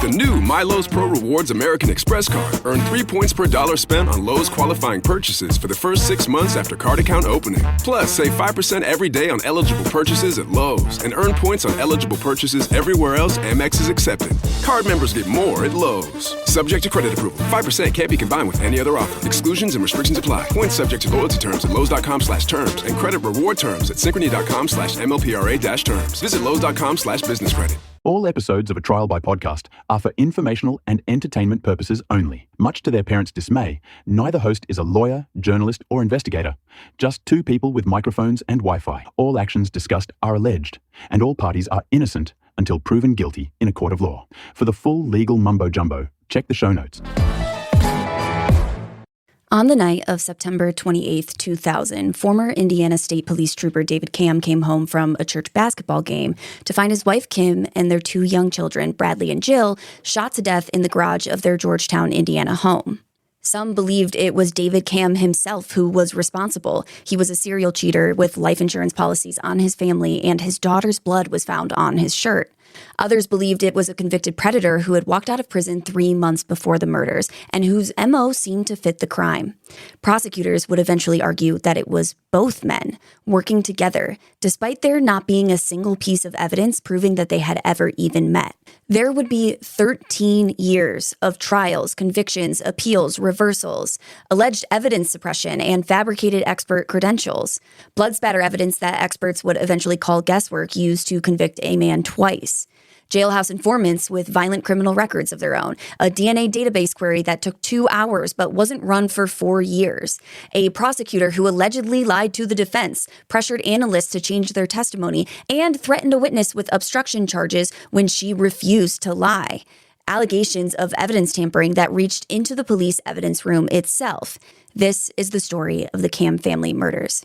With the new My Lowe's Pro Rewards American Express card, earn 3 points per dollar spent on Lowe's qualifying purchases for the first 6 months after card account opening. Plus, save 5% every day on eligible purchases at Lowe's and earn points on eligible purchases everywhere else Amex is accepted. Card members get more at Lowe's. Subject to credit approval. 5% can't be combined with any other offer. Exclusions and restrictions apply. Points subject to loyalty terms at Lowe's.com/terms and credit reward terms at Synchrony.com/MLPRA-terms. Visit Lowe's.com/business credit. All episodes of A Trial by Podcast are for informational and entertainment purposes only. Much to their parents' dismay, neither host is a lawyer, journalist, or investigator. Just two people with microphones and Wi-Fi. All actions discussed are alleged, and all parties are innocent until proven guilty in a court of law. For the full legal mumbo-jumbo, check the show notes. On the night of September 28, 2000, former Indiana State Police Trooper David Camm came home from a church basketball game to find his wife Kim and their two young children, Bradley and Jill, shot to death in the garage of their Georgetown, Indiana home. Some believed it was David Camm himself who was responsible. He was a serial cheater with life insurance policies on his family, and his daughter's blood was found on his shirt. Others believed it was a convicted predator who had walked out of prison 3 months before the murders and whose MO seemed to fit the crime. Prosecutors would eventually argue that it was both men working together, despite there not being a single piece of evidence proving that they had ever even met. There would be 13 years of trials, convictions, appeals, reversals, alleged evidence suppression, and fabricated expert credentials. Blood spatter evidence that experts would eventually call guesswork used to convict a man twice. Jailhouse informants with violent criminal records of their own, a DNA database query that took 2 hours but wasn't run for 4 years, a prosecutor who allegedly lied to the defense, pressured analysts to change their testimony, and threatened a witness with obstruction charges when she refused to lie. Allegations of evidence tampering that reached into the police evidence room itself. This is the story of the Camm family murders.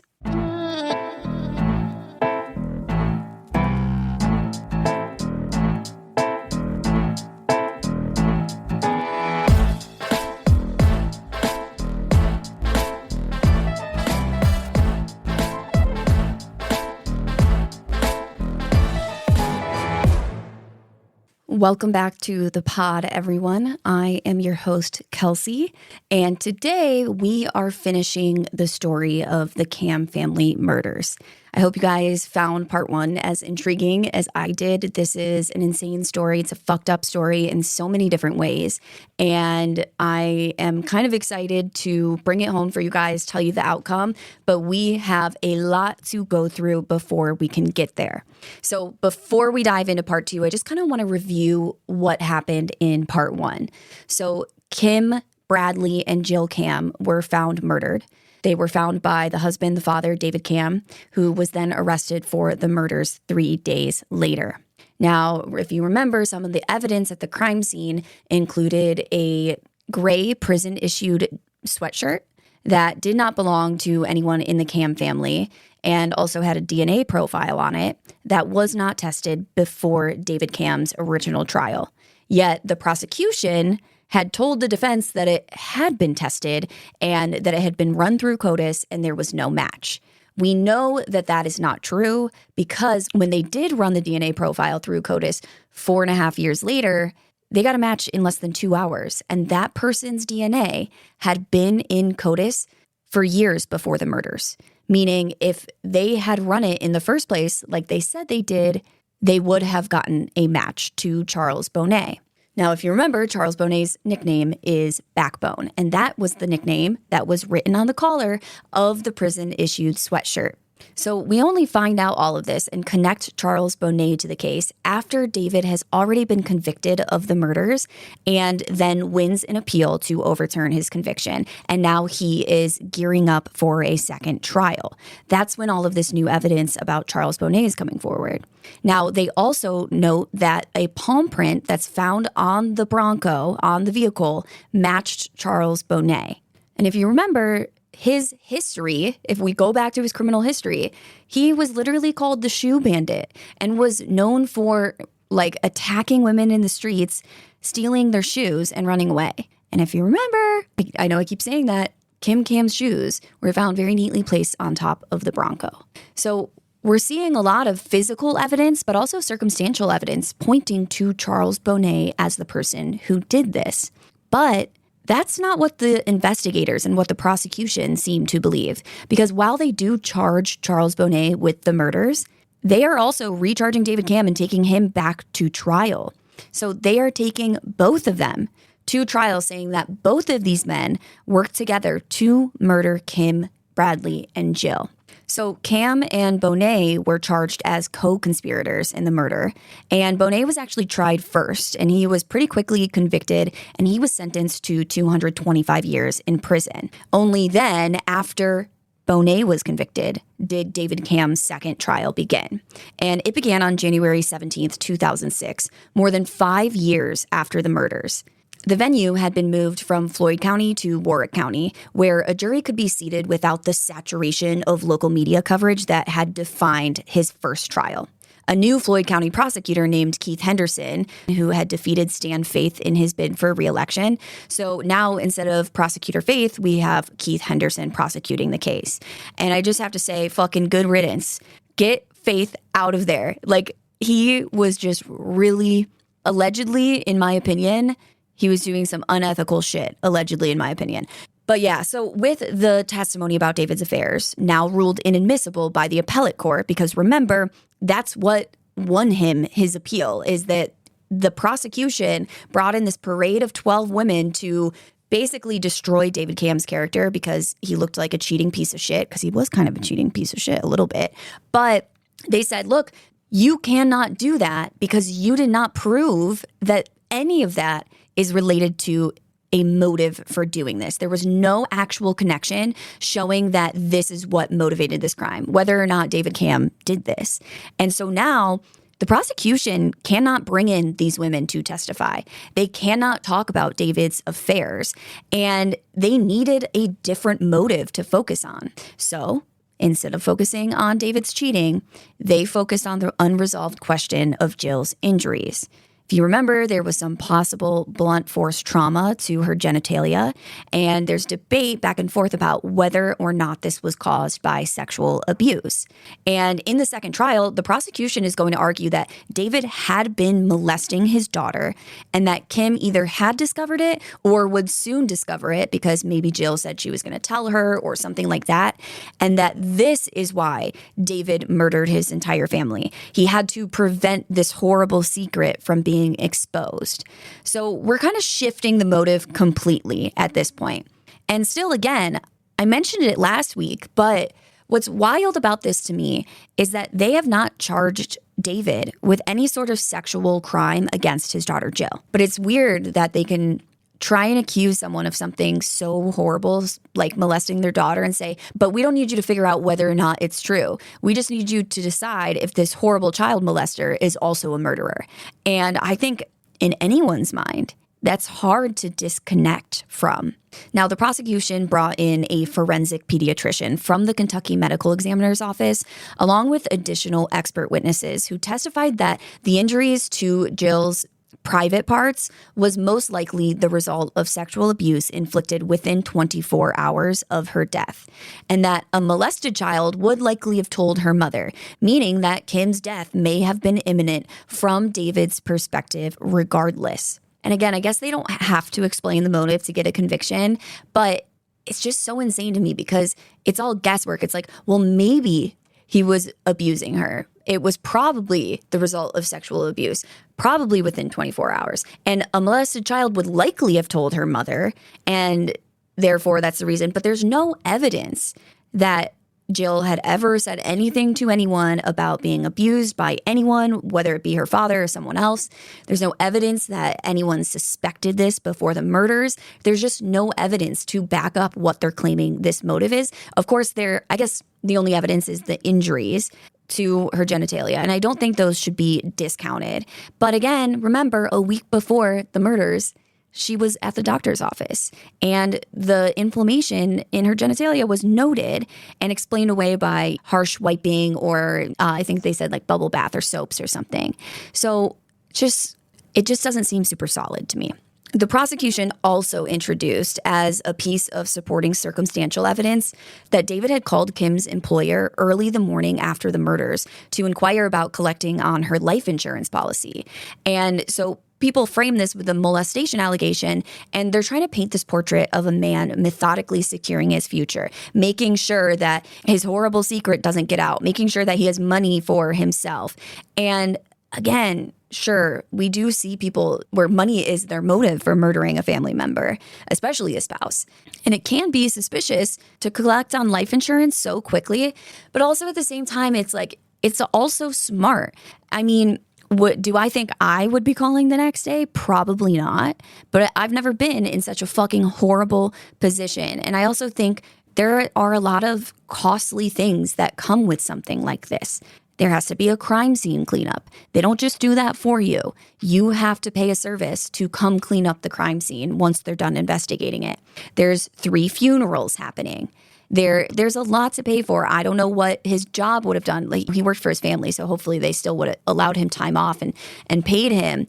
Welcome back to the pod, everyone. I am your host, Kelsey, and today we are finishing the story of the Camm family murders. I hope you guys found part 1 as intriguing as I did. This is an insane story. It's a fucked up story in so many different ways, and I am kind of excited to bring it home for you guys, tell you the outcome, but we have a lot to go through before we can get there. So before we dive into part 2, I just kind of want to review what happened in part 1. So Kim, Bradley, and Jill Camm were found murdered. They were found by the husband, the father, David Camm, who was then arrested for the murders 3 days later. Now, if you remember, some of the evidence at the crime scene included a gray prison-issued sweatshirt that did not belong to anyone in the Camm family and also had a DNA profile on it that was not tested before David Camm's original trial. Yet the prosecution had told the defense that it had been tested and that it had been run through CODIS and there was no match. We know that that is not true because when they did run the DNA profile through CODIS 4.5 years later, they got a match in less than 2 hours. And that person's DNA had been in CODIS for years before the murders. Meaning if they had run it in the first place, like they said they did, they would have gotten a match to Charles Bonnet. Now, if you remember, Charles Bonnet's nickname is Backbone, and that was the nickname that was written on the collar of the prison-issued sweatshirt. So we only find out all of this and connect Charles Bonnet to the case after David has already been convicted of the murders and then wins an appeal to overturn his conviction. And now he is gearing up for a second trial. That's when all of this new evidence about Charles Bonnet is coming forward. Now, they also note that a palm print that's found on the Bronco, on the vehicle, matched Charles Bonnet. And if you remember, his history, if we go back to his criminal history, he was literally called the Shoe Bandit and was known for like attacking women in the streets, stealing their shoes and running away. And if you remember, I know I keep saying that, Kim Camm's shoes were found very neatly placed on top of the Bronco. So we're seeing a lot of physical evidence, but also circumstantial evidence pointing to Charles Bonnet as the person who did this. But that's not what the investigators and what the prosecution seem to believe, because while they do charge Charles Bonnet with the murders, they are also recharging David Camm and taking him back to trial. So they are taking both of them to trial, saying that both of these men worked together to murder Kim, Bradley, and Jill. So Camm and Bonnet were charged as co-conspirators in the murder, and Bonnet was actually tried first, and he was pretty quickly convicted, and he was sentenced to 225 years in prison. Only then, after Bonnet was convicted, did David Camm's second trial begin. And it began on January 17th, 2006, more than 5 years after the murders. The venue had been moved from Floyd County to Warwick County, where a jury could be seated without the saturation of local media coverage that had defined his first trial. A new Floyd County prosecutor named Keith Henderson, who had defeated Stan Faith in his bid for re-election. So now, instead of Prosecutor Faith, we have Keith Henderson prosecuting the case. And I just have to say, fucking good riddance. Get Faith out of there. Like, he was just really, allegedly, in my opinion, he was doing some unethical shit, allegedly, in my opinion. But yeah, so with the testimony about David's affairs now ruled inadmissible by the appellate court, because remember, that's what won him his appeal, is that the prosecution brought in this parade of 12 women to basically destroy David Camm's character because he looked like a cheating piece of shit, because he was kind of a cheating piece of shit a little bit. But they said, look, you cannot do that because you did not prove that any of that is related to a motive for doing this. There was no actual connection showing that this is what motivated this crime, whether or not David Camm did this. And so now the prosecution cannot bring in these women to testify. They cannot talk about David's affairs, and they needed a different motive to focus on. So instead of focusing on David's cheating, they focused on the unresolved question of Jill's injuries. If you remember, there was some possible blunt force trauma to her genitalia, and there's debate back and forth about whether or not this was caused by sexual abuse. And in the second trial, the prosecution is going to argue that David had been molesting his daughter and that Kim either had discovered it or would soon discover it because maybe Jill said she was going to tell her or something like that, and that this is why David murdered his entire family. He had to prevent this horrible secret from being exposed. So we're kind of shifting the motive completely at this point. And still, again, I mentioned it last week, but what's wild about this to me is that they have not charged David with any sort of sexual crime against his daughter, Jill. But it's weird that they can try and accuse someone of something so horrible, like molesting their daughter, and say, but we don't need you to figure out whether or not it's true. We just need you to decide if this horrible child molester is also a murderer. And I think in anyone's mind, that's hard to disconnect from. Now, the prosecution brought in a forensic pediatrician from the Kentucky Medical Examiner's Office, along with additional expert witnesses who testified that the injuries to Jill's private parts was most likely the result of sexual abuse inflicted within 24 hours of her death, and that a molested child would likely have told her mother, meaning that Kim's death may have been imminent from David's perspective regardless. And again, I guess they don't have to explain the motive to get a conviction, but it's just so insane to me because it's all guesswork. It's like, well, maybe he was abusing her. It was probably the result of sexual abuse, probably within 24 hours. And a molested child would likely have told her mother, and therefore that's the reason. But there's no evidence that Jill had ever said anything to anyone about being abused by anyone, whether it be her father or someone else. There's no evidence that anyone suspected this before the murders. There's just no evidence to back up what they're claiming this motive is. Of course, I guess the only evidence is the injuries to her genitalia, and I don't think those should be discounted. But again, remember, a week before the murders, she was at the doctor's office, and the inflammation in her genitalia was noted and explained away by harsh wiping, or I think they said like bubble bath or soaps or something. So it just doesn't seem super solid to me. The prosecution also introduced as a piece of supporting circumstantial evidence that David had called Kim's employer early the morning after the murders to inquire about collecting on her life insurance policy. And so people frame this with a molestation allegation, and they're trying to paint this portrait of a man methodically securing his future, making sure that his horrible secret doesn't get out, making sure that he has money for himself. And again, sure, we do see people where money is their motive for murdering a family member, especially a spouse. And it can be suspicious to collect on life insurance so quickly, but also at the same time, it's also smart. I mean, what do I think I would be calling the next day? Probably not. But I've never been in such a fucking horrible position. And I also think there are a lot of costly things that come with something like this. There has to be a crime scene cleanup. They don't just do that for you. You have to pay a service to come clean up the crime scene once they're done investigating it. There's 3 funerals happening. There's a lot to pay for. I don't know what his job would have done. Like, he worked for his family, so hopefully they still would have allowed him time off and paid him.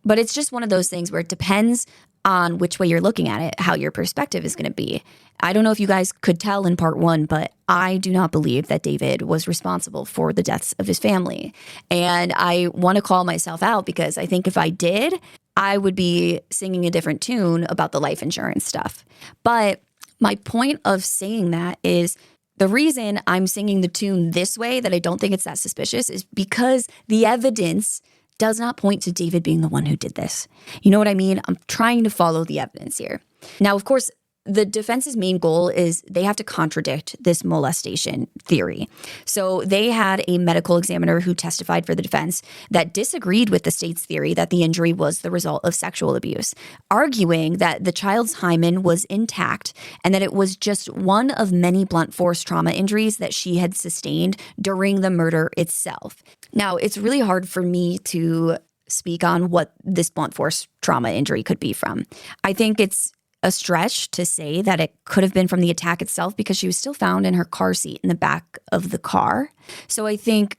But it's just one of those things where it depends on which way you're looking at it, how your perspective is going to be. I don't know if you guys could tell in part 1, but I do not believe that David was responsible for the deaths of his family. And I want to call myself out because I think if I did, I would be singing a different tune about the life insurance stuff. But my point of saying that is the reason I'm singing the tune this way, that I don't think it's that suspicious, is because the evidence does not point to David being the one who did this. You know what I mean? I'm trying to follow the evidence here. Now, of course, the defense's main goal is they have to contradict this molestation theory. So they had a medical examiner who testified for the defense that disagreed with the state's theory that the injury was the result of sexual abuse, arguing that the child's hymen was intact and that it was just one of many blunt force trauma injuries that she had sustained during the murder itself. Now, it's really hard for me to speak on what this blunt force trauma injury could be from. I think it's a stretch to say that it could have been from the attack itself because she was still found in her car seat in the back of the car. So I think,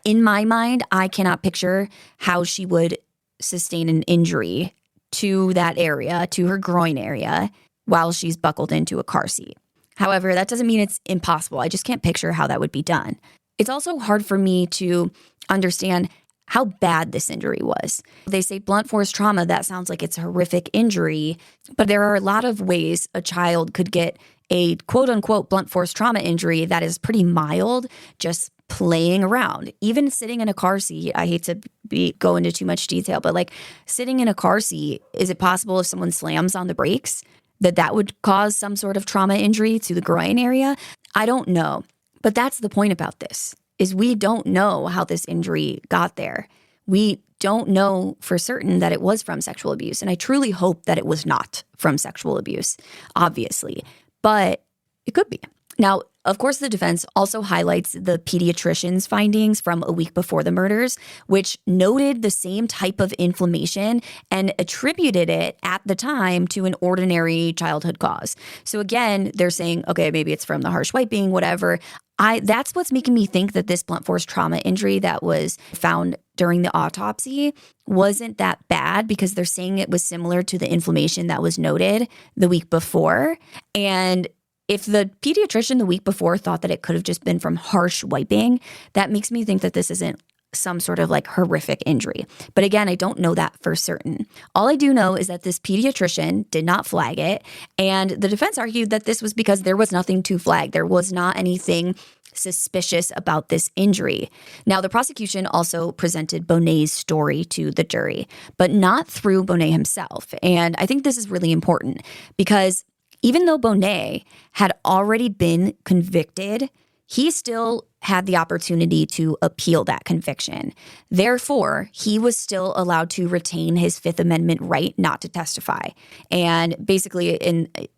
in my mind, I cannot picture how she would sustain an injury to that area, to her groin area, while she's buckled into a car seat. However, that doesn't mean it's impossible. I just can't picture how that would be done. It's also hard for me to understand how bad this injury was. They say blunt force trauma, that sounds like it's a horrific injury, but there are a lot of ways a child could get a quote unquote blunt force trauma injury that is pretty mild, just playing around. Even sitting in a car seat, I hate to go into too much detail, but like sitting in a car seat, is it possible if someone slams on the brakes that would cause some sort of trauma injury to the groin area? I don't know. But that's the point about this, is we don't know how this injury got there. We don't know for certain that it was from sexual abuse. And I truly hope that it was not from sexual abuse, obviously. But it could be. Now, of course, the defense also highlights the pediatrician's findings from a week before the murders, which noted the same type of inflammation and attributed it at the time to an ordinary childhood cause. So again, they're saying, okay, maybe it's from the harsh wiping, whatever. That's what's making me think that this blunt force trauma injury that was found during the autopsy wasn't that bad, because they're saying it was similar to the inflammation that was noted the week before. And if the pediatrician the week before thought that it could have just been from harsh wiping, that makes me think that this isn't some sort of like horrific injury. But again, I don't know that for certain. All I do know is that this pediatrician did not flag it. And the defense argued that this was because there was nothing to flag. There was not anything suspicious about this injury. Now, the prosecution also presented Bonet's story to the jury, but not through Bonet himself. And I think this is really important because even though Bonet had already been convicted, he still had the opportunity to appeal that conviction. Therefore, he was still allowed to retain his Fifth Amendment right not to testify. And basically,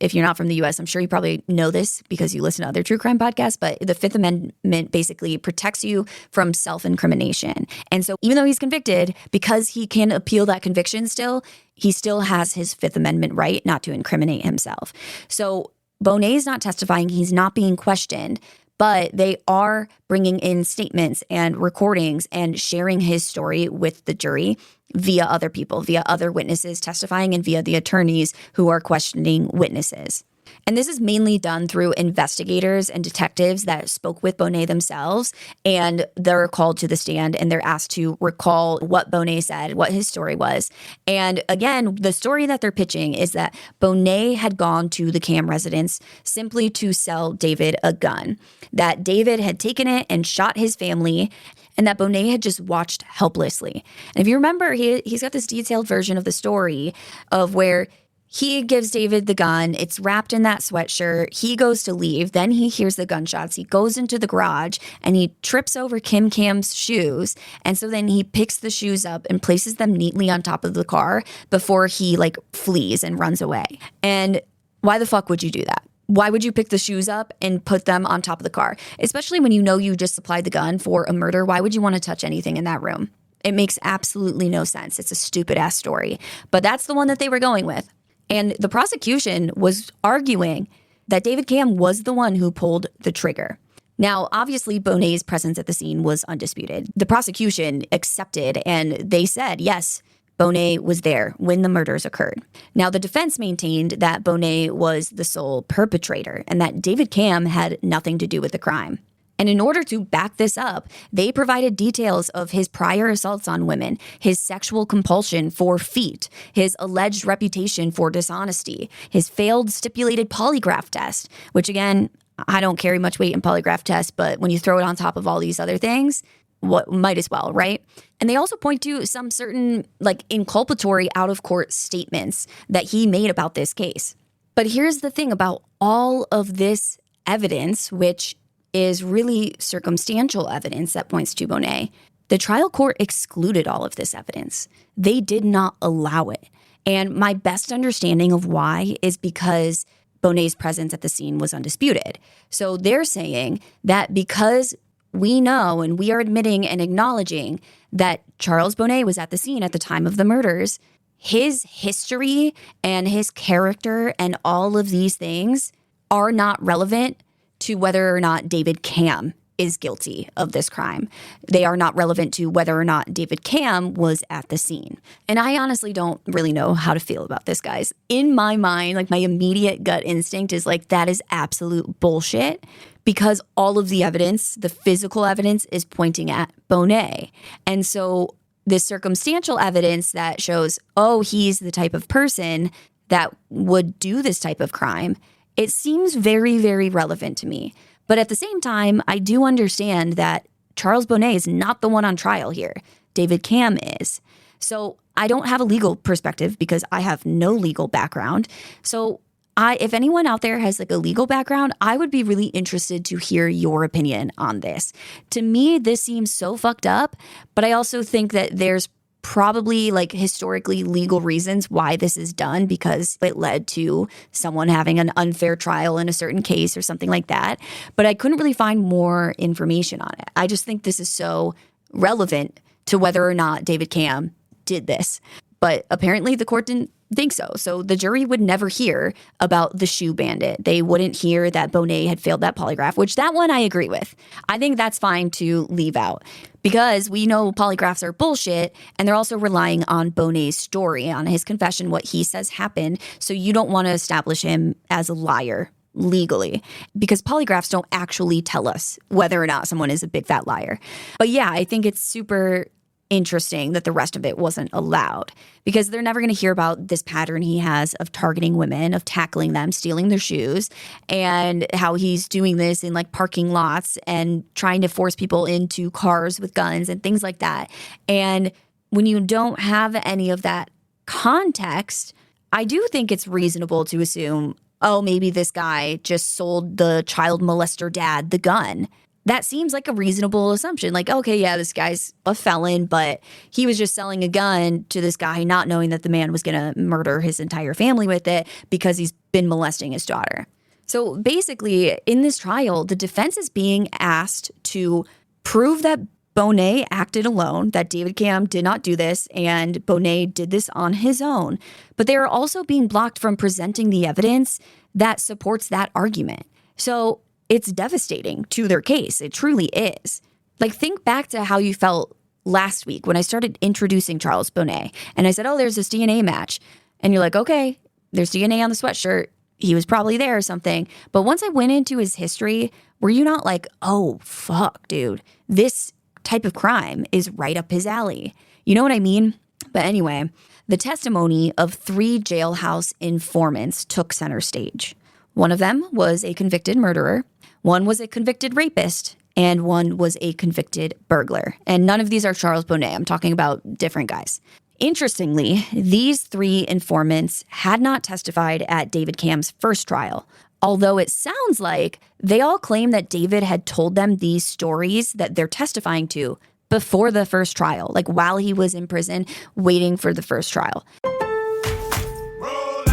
if you're not from the U.S., I'm sure you probably know this because you listen to other true crime podcasts, but the Fifth Amendment basically protects you from self-incrimination. And so even though he's convicted, because he can appeal that conviction still, he still has his Fifth Amendment right not to incriminate himself. So Bonet's not testifying. He's not being questioned. but they are bringing in statements and recordings and sharing his story with the jury via other people, via other witnesses testifying, and via the attorneys who are questioning witnesses. And this is mainly done through investigators and detectives that spoke with Bonet themselves, and they're called to the stand and they're asked to recall what Bonet said, what his story was. And again, the story that they're pitching is that Bonet had gone to the Camm residence simply to sell David a gun, that David had taken it and shot his family, and that Bonet had just watched helplessly. And if you remember, he's got this detailed version of the story of where he gives David the gun. It's wrapped in that sweatshirt. He goes to leave. Then he hears the gunshots. He goes into the garage and he trips over Kim Camm's shoes. And so then he picks the shoes up and places them neatly on top of the car before he flees and runs away. And why the fuck would you do that? Why would you pick the shoes up and put them on top of the car? Especially when you know you just supplied the gun for a murder. Why would you want to touch anything in that room? It makes absolutely no sense. It's a stupid ass story. But that's the one that they were going with. And the prosecution was arguing that David Camm was the one who pulled the trigger. Now, obviously, Bonet's presence at the scene was undisputed. The prosecution accepted, and they said, yes, Bonet was there when the murders occurred. Now, the defense maintained that Bonet was the sole perpetrator and that David Camm had nothing to do with the crime. And in order to back this up, they provided details of his prior assaults on women, his sexual compulsion for feet, his alleged reputation for dishonesty, his failed stipulated polygraph test, which again, I don't carry much weight in polygraph tests, but when you throw it on top of all these other things, what might as well, right? And they also point to some certain inculpatory out-of-court statements that he made about this case. But here's the thing about all of this evidence, which is really circumstantial evidence that points to Bonet. The trial court excluded all of this evidence. They did not allow it. And my best understanding of why is because Bonet's presence at the scene was undisputed. So they're saying that because we know and we are admitting and acknowledging that Charles Bonet was at the scene at the time of the murders, his history and his character and all of these things are not relevant to whether or not David Camm is guilty of this crime. They are not relevant to whether or not David Camm was at the scene. And I honestly don't really know how to feel about this, guys. In my mind, my immediate gut instinct is that is absolute bullshit because all of the evidence, the physical evidence, is pointing at Bonet. And so this circumstantial evidence that shows, oh, he's the type of person that would do this type of crime, it seems very, very relevant to me. But at the same time, I do understand that Charles Bonet is not the one on trial here. David Camm is. So I don't have a legal perspective because I have no legal background. So if anyone out there has a legal background, I would be really interested to hear your opinion on this. To me, this seems so fucked up, but I also think that there's probably historically legal reasons why this is done because it led to someone having an unfair trial in a certain case or something like that. But I couldn't really find more information on it. I just think this is so relevant to whether or not David Camm did this. But apparently the court didn't think so. So the jury would never hear about the shoe bandit. They wouldn't hear that Bonet had failed that polygraph, which that one I agree with. I think that's fine to leave out because we know polygraphs are bullshit and they're also relying on Bonet's story, on his confession, what he says happened. So you don't want to establish him as a liar legally because polygraphs don't actually tell us whether or not someone is a big fat liar. But yeah, I think it's super interesting that the rest of it wasn't allowed because they're never going to hear about this pattern he has of targeting women, of tackling them, stealing their shoes, and how he's doing this in parking lots and trying to force people into cars with guns and things like that. And when you don't have any of that context, I do think it's reasonable to assume, oh, maybe this guy just sold the child molester dad the gun. That seems like a reasonable assumption. Okay, yeah, this guy's a felon, but he was just selling a gun to this guy, not knowing that the man was going to murder his entire family with it because he's been molesting his daughter. So basically, in this trial, the defense is being asked to prove that Bonet acted alone, that David Camm did not do this, and Bonet did this on his own. But they are also being blocked from presenting the evidence that supports that argument. So it's devastating to their case. It truly is. Like, think back to how you felt last week when I started introducing Charles Bonnet. And I said, oh, there's this DNA match. And you're like, okay, there's DNA on the sweatshirt. He was probably there or something. But once I went into his history, were you not like, oh, fuck, dude, this type of crime is right up his alley? You know what I mean? But anyway, the testimony of 3 jailhouse informants took center stage. One of them was a convicted murderer, one was a convicted rapist, and one was a convicted burglar. And none of these are Charles Bonnet. I'm talking about different guys. Interestingly, these 3 informants had not testified at David Camm's first trial, although it sounds like they all claim that David had told them these stories that they're testifying to before the first trial, like while he was in prison waiting for the first trial.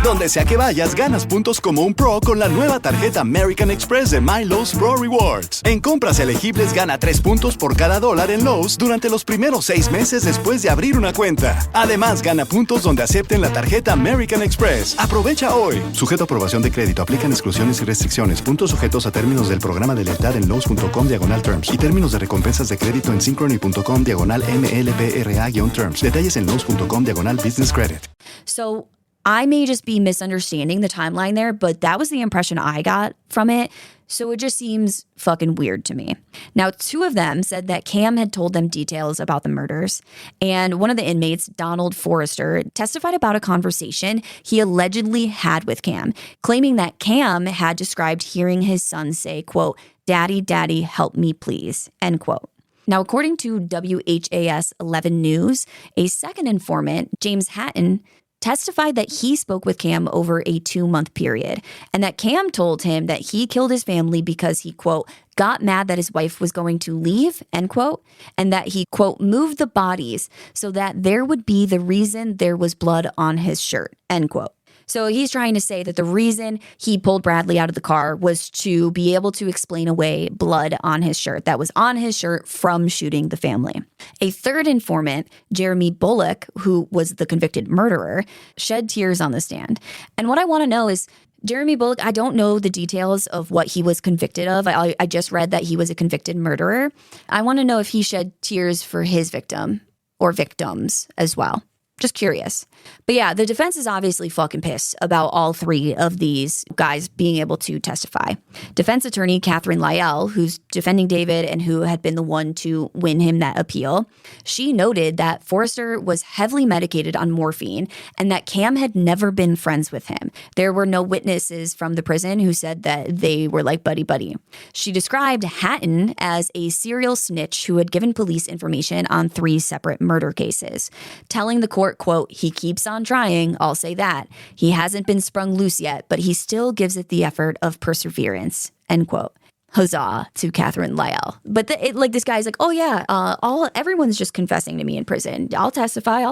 Donde sea que vayas, ganas puntos como un pro con la nueva tarjeta American Express de My Lowe's Pro Rewards. En compras elegibles, gana 3 puntos por cada $1 en Lowe's durante los primeros 6 meses después de abrir una cuenta. Además, gana puntos donde acepten la tarjeta American Express. Aprovecha hoy. Sujeto a aprobación de crédito. Aplican exclusiones y restricciones. Puntos sujetos a términos del programa de lealtad en Lowe's.com/terms y términos de recompensas de crédito en Synchrony.com/MLPRA-terms. Detalles en Lowe's.com/business credit. So I may just be misunderstanding the timeline there, but that was the impression I got from it. So it just seems fucking weird to me. Now, 2 of them said that Camm had told them details about the murders. And one of the inmates, Donald Forrester, testified about a conversation he allegedly had with Camm, claiming that Camm had described hearing his son say, quote, "Daddy, daddy, help me please," end quote. Now, according to WHAS 11 News, a second informant, James Hatton, testified that he spoke with Camm over a 2-month period and that Camm told him that he killed his family because he, quote, got mad that his wife was going to leave, end quote, and that he, quote, moved the bodies so that there would be the reason there was blood on his shirt, end quote. So he's trying to say that the reason he pulled Bradley out of the car was to be able to explain away blood on his shirt that was on his shirt from shooting the family. A third informant, Jeremy Bullock, who was the convicted murderer, shed tears on the stand. And what I want to know is, Jeremy Bullock, I don't know the details of what he was convicted of. I just read that he was a convicted murderer. I want to know if he shed tears for his victim or victims as well. Just curious. But yeah, the defense is obviously fucking pissed about all 3 of these guys being able to testify. Defense attorney Catherine Lyell, who's defending David and who had been the one to win him that appeal, she noted that Forrester was heavily medicated on morphine and that Camm had never been friends with him. There were no witnesses from the prison who said that they were like buddy-buddy. She described Hatton as a serial snitch who had given police information on 3 separate murder cases, telling the court, quote, "He keeps on trying, I'll say that. He hasn't been sprung loose yet, but he still gives it the effort of perseverance," end quote. Huzzah to Catherine Lyell. But this guy's like, oh yeah, everyone's just confessing to me in prison. I'll testify.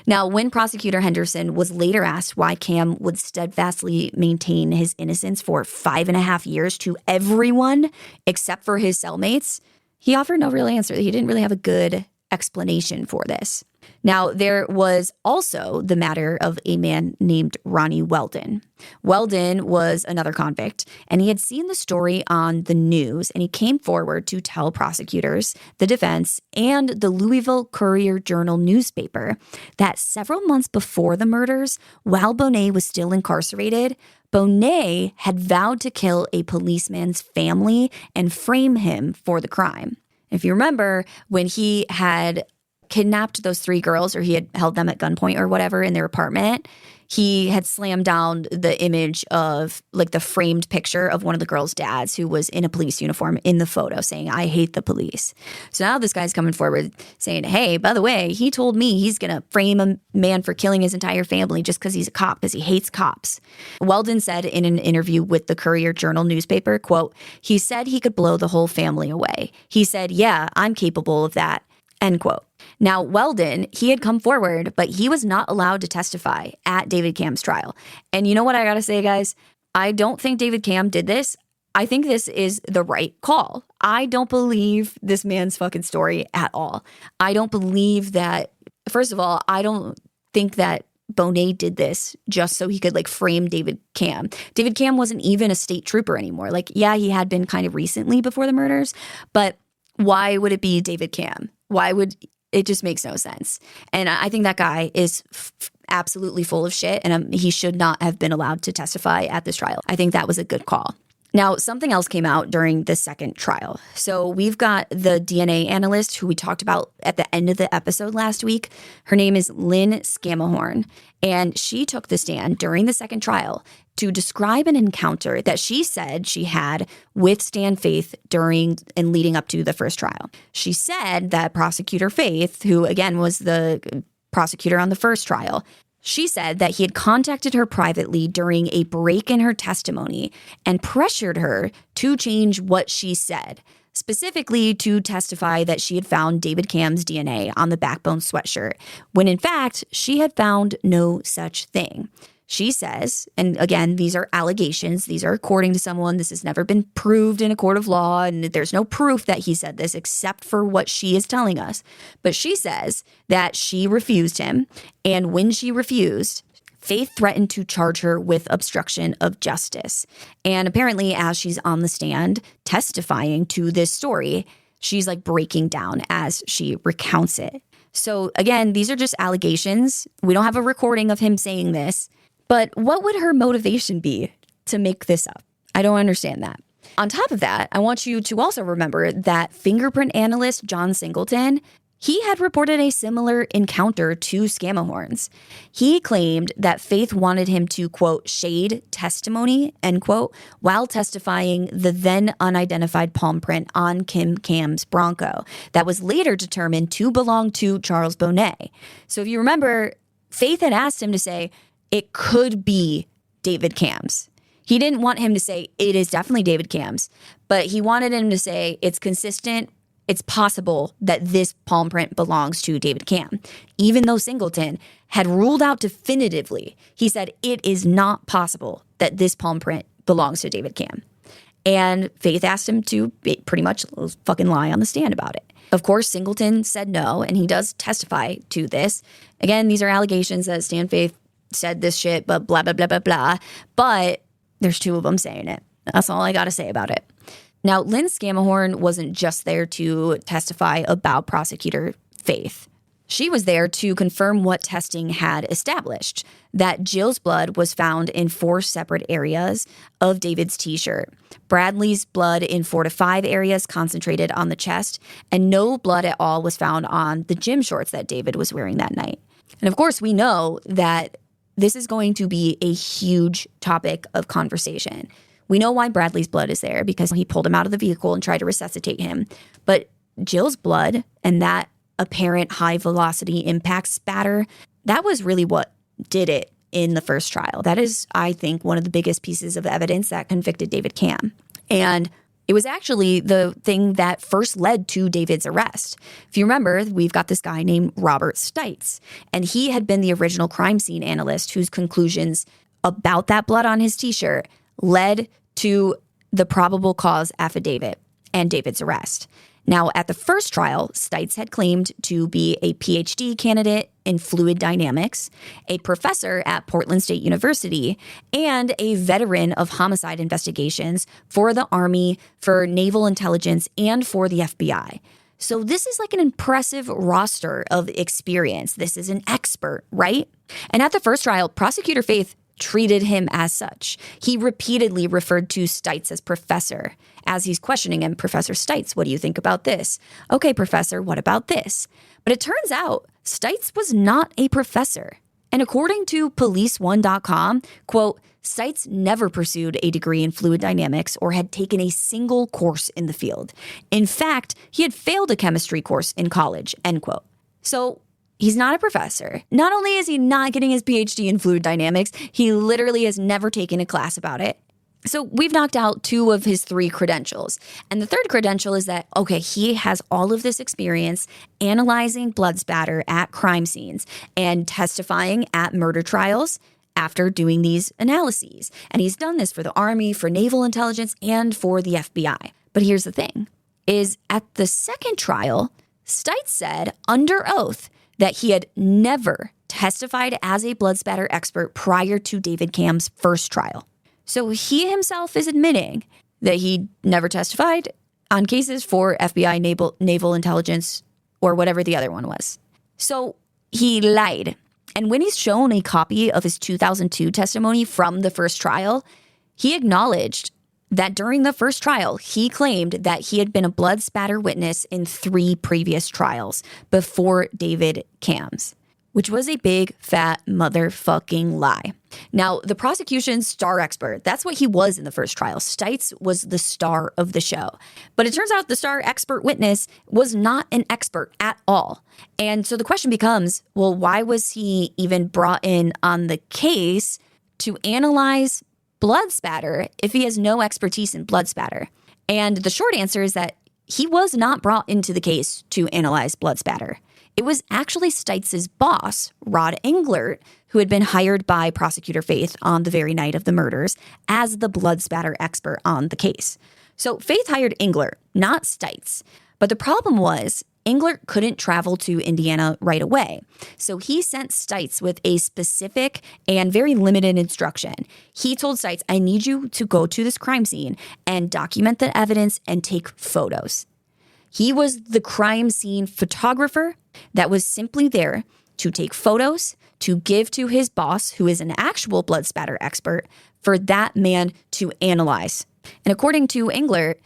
Now, when Prosecutor Henderson was later asked why Camm would steadfastly maintain his innocence for 5.5 years to everyone except for his cellmates, he offered no real answer. He didn't really have a good explanation for this. Now, there was also the matter of a man named Ronnie Weldon. Weldon was another convict, and he had seen the story on the news, and he came forward to tell prosecutors, the defense, and the Louisville Courier-Journal newspaper that several months before the murders, while Bonnet was still incarcerated, Bonnet had vowed to kill a policeman's family and frame him for the crime. If you remember, when he had kidnapped those 3 girls, or he had held them at gunpoint or whatever in their apartment, he had slammed down the image of like the framed picture of one of the girls' dads who was in a police uniform in the photo saying, "I hate the police." So now this guy's coming forward saying, hey, by the way, he told me he's going to frame a man for killing his entire family just because he's a cop, because he hates cops. Weldon said in an interview with the Courier-Journal newspaper, quote, "He said he could blow the whole family away. He said, yeah, I'm capable of that," end quote. Now, Weldon, he had come forward, but he was not allowed to testify at David Camm's trial. And you know what I gotta say, guys? I don't think David Camm did this. I think this is the right call. I don't believe this man's fucking story at all. I don't believe that, first of all, I don't think that Bonet did this just so he could like frame David Camm. David Camm wasn't even a state trooper anymore. Like, yeah, he had been kind of recently before the murders, but why would it be David Camm? Why would it just makes no sense? And I think that guy is absolutely full of shit, and he should not have been allowed to testify at this trial. I think that was a good call. Now, something else came out during the second trial. So we've got the DNA analyst who we talked about at the end of the episode last week. Her name is Lynn Scamahorn, and she took the stand during the second trial to describe an encounter that she said she had with Stan Faith during and leading up to the first trial. She said that prosecutor Faith, who again was the prosecutor on the first trial, she said that he had contacted her privately during a break in her testimony and pressured her to change what she said, specifically to testify that she had found David Camm's DNA on the Backbone sweatshirt, when in fact, she had found no such thing. She says, and again, these are allegations. These are according to someone. This has never been proved in a court of law, and there's no proof that he said this except for what she is telling us. But she says that she refused him, and when she refused, Faith threatened to charge her with obstruction of justice. And apparently, as she's on the stand testifying to this story, she's like breaking down as she recounts it. So again, these are just allegations. We don't have a recording of him saying this. But what would her motivation be to make this up? I don't understand that. On top of that, I want you to also remember that fingerprint analyst John Singleton, he had reported a similar encounter to Scamahorn's. He claimed that Faith wanted him to, quote, shade testimony, end quote, while testifying the then unidentified palm print on Kim Camm's Bronco that was later determined to belong to Charles Bonet. So if you remember, Faith had asked him to say, it could be David Camm's. He didn't want him to say it is definitely David Camm's, but he wanted him to say it's consistent. It's possible that this palm print belongs to David Camm. Even though Singleton had ruled out definitively, he said it is not possible that this palm print belongs to David Camm. And Faith asked him to pretty much fucking lie on the stand about it. Of course, Singleton said no, and he does testify to this. Again, these are allegations that Stan Faith said this shit, but blah, blah, blah, blah, blah. But there's two of them saying it. That's all I got to say about it. Now, Lynn Scamahorn wasn't just there to testify about prosecutor Faith. She was there to confirm what testing had established, that Jill's blood was found in 4 separate areas of David's t-shirt, Bradley's blood in 4 to 5 areas concentrated on the chest, and no blood at all was found on the gym shorts that David was wearing that night. And of course, we know that this is going to be a huge topic of conversation. We know why Bradley's blood is there, because he pulled him out of the vehicle and tried to resuscitate him. But Jill's blood and that apparent high velocity impact spatter, that was really what did it in the first trial. That is, I think, one of the biggest pieces of evidence that convicted David Camm. And it was actually the thing that first led to David's arrest. If you remember, we've got this guy named Robert Stites, and he had been the original crime scene analyst whose conclusions about that blood on his t-shirt led to the probable cause affidavit and David's arrest. Now, at the first trial, Stites had claimed to be a PhD candidate in fluid dynamics, a professor at Portland State University, and a veteran of homicide investigations for the Army, for naval intelligence, and for the FBI. So this is like an impressive roster of experience. This is an expert, right? And at the first trial, prosecutor Faith treated him as such. He repeatedly referred to Stites as professor. As he's questioning him, Professor Stites, what do you think about this? Okay, professor, what about this? But it turns out Stites was not a professor. And according to police1.com, quote, Stites never pursued a degree in fluid dynamics or had taken a single course in the field. In fact, he had failed a chemistry course in college, end quote. So he's not a professor. Not only is he not getting his PhD in fluid dynamics, he literally has never taken a class about it. So we've knocked out 2 of his 3 credentials. And the third credential is that, okay, he has all of this experience analyzing blood spatter at crime scenes and testifying at murder trials after doing these analyses. And he's done this for the Army, for naval intelligence, and for the FBI. But here's the thing, is at the second trial, Stites said under oath that he had never testified as a blood spatter expert prior to David Camm's first trial. So he himself is admitting that he never testified on cases for FBI, naval intelligence, or whatever the other one was. So he lied. And when he's shown a copy of his 2002 testimony from the first trial, he acknowledged that during the first trial, he claimed that he had been a blood spatter witness in 3 previous trials before David Camm's, which was a big, fat motherfucking lie. Now, the prosecution's star expert, that's what he was in the first trial. Stites was the star of the show. But it turns out the star expert witness was not an expert at all. And so the question becomes, well, why was he even brought in on the case to analyze blood spatter if he has no expertise in blood spatter? And the short answer is that he was not brought into the case to analyze blood spatter. It was actually Stites' boss, Rod Englert, who had been hired by Prosecutor Faith on the very night of the murders as the blood spatter expert on the case. So Faith hired Englert, not Stites. But the problem was Englert couldn't travel to Indiana right away. So he sent Stites with a specific and very limited instruction. He told Stites, I need you to go to this crime scene and document the evidence and take photos. He was the crime scene photographer that was simply there to take photos, to give to his boss, who is an actual blood spatter expert, for that man to analyze. And according to Englert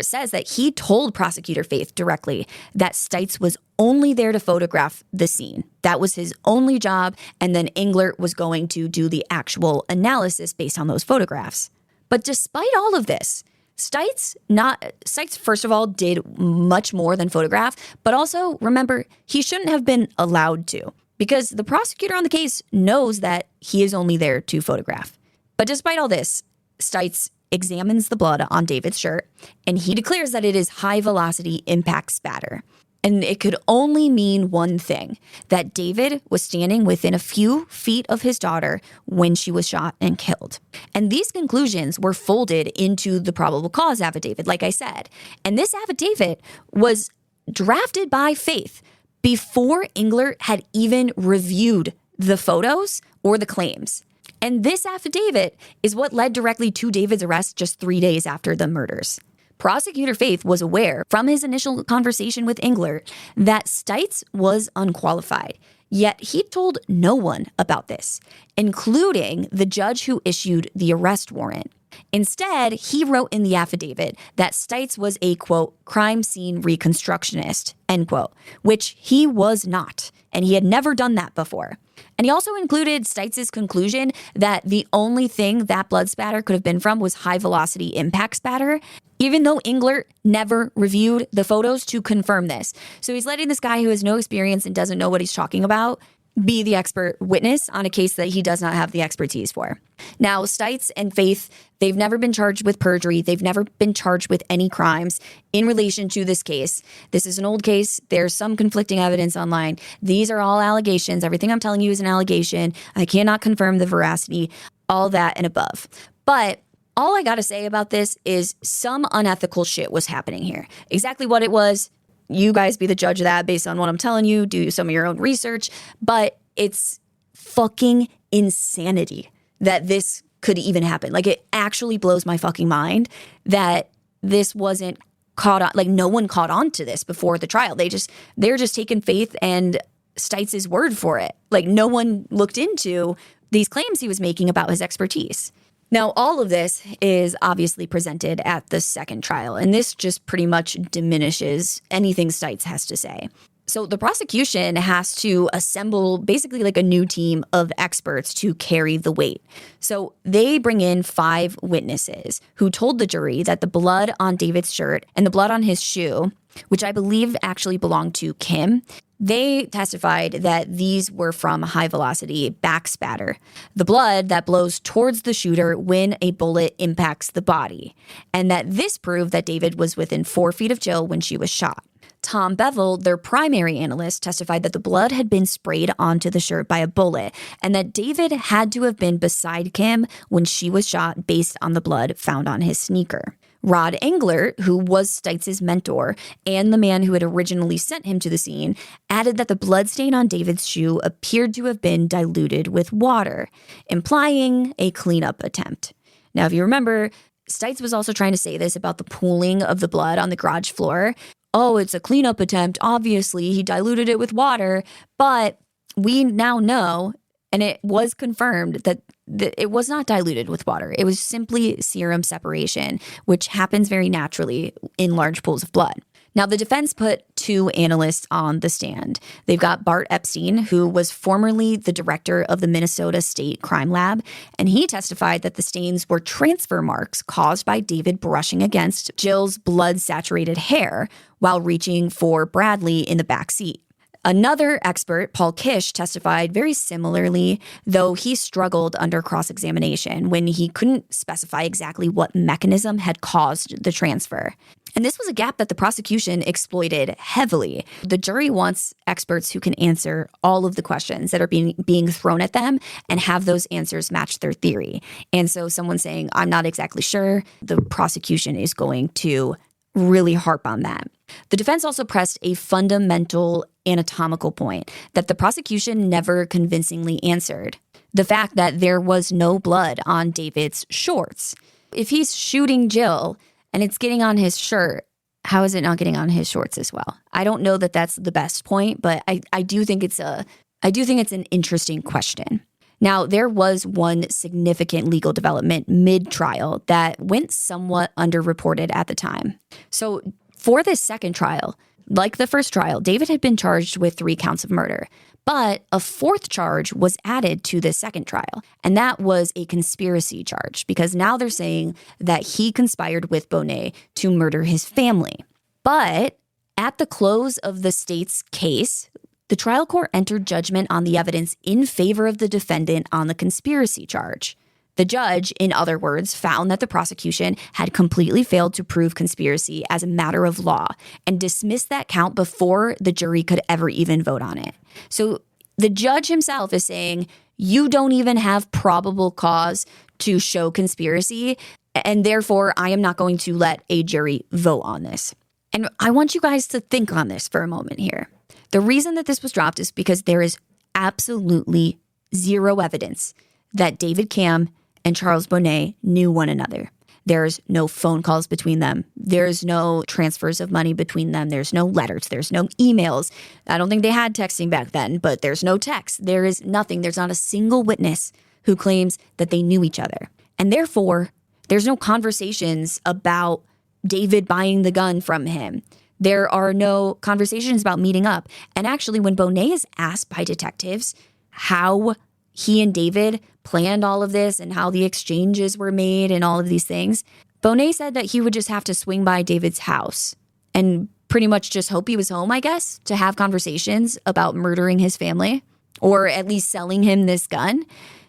says that he told Prosecutor Faith directly that Stites was only there to photograph the scene. That was his only job, and then Englert was going to do the actual analysis based on those photographs. But despite all of this, Stites, first of all, did much more than photograph, but also, remember, he shouldn't have been allowed to, because the prosecutor on the case knows that he is only there to photograph. But despite all this, Stites examines the blood on David's shirt, and he declares that it is high-velocity impact spatter. And it could only mean one thing, that David was standing within a few feet of his daughter when she was shot and killed. And these conclusions were folded into the probable cause affidavit, like I said. And this affidavit was drafted by Faith before Englert had even reviewed the photos or the claims. And this affidavit is what led directly to David's arrest just 3 days after the murders. Prosecutor Faith was aware from his initial conversation with Englert that Stites was unqualified, yet he told no one about this, including the judge who issued the arrest warrant. Instead, he wrote in the affidavit that Stites was a, quote, crime scene reconstructionist, end quote, which he was not, and he had never done that before. And he also included Stites' conclusion that the only thing that blood spatter could have been from was high-velocity impact spatter, even though Englert never reviewed the photos to confirm this. So he's letting this guy who has no experience and doesn't know what he's talking about be the expert witness on a case that he does not have the expertise for. Now, Stites and Faith, they've never been charged with perjury. They've never been charged with any crimes in relation to this case. This is an old case. There's some conflicting evidence online. These are all allegations. Everything I'm telling you is an allegation. I cannot confirm the veracity, all that and above. But all I got to say about this is some unethical shit was happening here. Exactly what it was, you guys be the judge of that based on what I'm telling you. Do some of your own research. But it's fucking insanity that this could even happen. Like, it actually blows my fucking mind that this wasn't caught on. Like, no one caught on to this before the trial. They're just taking Faith and Stites' word for it. Like, no one looked into these claims he was making about his expertise. Now, all of this is obviously presented at the second trial, and this just pretty much diminishes anything Stites has to say. So the prosecution has to assemble basically like a new team of experts to carry the weight. So they bring in 5 witnesses who told the jury that the blood on David's shirt and the blood on his shoe, which I believe actually belonged to Kim, they testified that these were from high-velocity back spatter, the blood that blows towards the shooter when a bullet impacts the body, and that this proved that David was within 4 feet of Jill when she was shot. Tom Bevel, their primary analyst, testified that the blood had been sprayed onto the shirt by a bullet, and that David had to have been beside Kim when she was shot based on the blood found on his sneaker. Rod Engler, who was Stites' mentor and the man who had originally sent him to the scene, added that the bloodstain on David's shoe appeared to have been diluted with water, implying a cleanup attempt. Now, if you remember, Stites was also trying to say this about the pooling of the blood on the garage floor. Oh, it's a cleanup attempt. Obviously, he diluted it with water, but we now know, and it was confirmed, that it was not diluted with water. It was simply serum separation, which happens very naturally in large pools of blood. Now, the defense put two analysts on the stand. They've got Bart Epstein, who was formerly the director of the Minnesota State Crime Lab, and he testified that the stains were transfer marks caused by David brushing against Jill's blood-saturated hair while reaching for Bradley in the back seat. Another expert, Paul Kish, testified very similarly, though he struggled under cross-examination when he couldn't specify exactly what mechanism had caused the transfer. And this was a gap that the prosecution exploited heavily. The jury wants experts who can answer all of the questions that are being thrown at them and have those answers match their theory. And so someone saying, I'm not exactly sure, the prosecution is going to really harp on that. The defense also pressed a fundamental anatomical point that the prosecution never convincingly answered: the fact that there was no blood on David's shorts. If he's shooting Jill and it's getting on his shirt, how is it not getting on his shorts as well? I don't know that that's the best point, but I do think it's an interesting question. Now, there was one significant legal development mid-trial that went somewhat underreported at the time. So for this second trial, like the first trial, David had been charged with 3 counts of murder, but a 4th charge was added to the second trial, and that was a conspiracy charge, because now they're saying that he conspired with Bonet to murder his family. But at the close of the state's case, the trial court entered judgment on the evidence in favor of the defendant on the conspiracy charge. The judge, in other words, found that the prosecution had completely failed to prove conspiracy as a matter of law and dismissed that count before the jury could ever even vote on it. So the judge himself is saying, you don't even have probable cause to show conspiracy, and therefore I am not going to let a jury vote on this. And I want you guys to think on this for a moment here. The reason that this was dropped is because there is absolutely zero evidence that David Camm and Charles Bonet knew one another. There's no phone calls between them. There's no transfers of money between them. There's no letters. There's no emails. I don't think they had texting back then, but there's no text. There is nothing. There's not a single witness who claims that they knew each other. And therefore, there's no conversations about David buying the gun from him. There are no conversations about meeting up. And actually, when Bonet is asked by detectives how he and David planned all of this and how the exchanges were made and all of these things, Bonet said that he would just have to swing by David's house and pretty much just hope he was home, I guess, to have conversations about murdering his family or at least selling him this gun.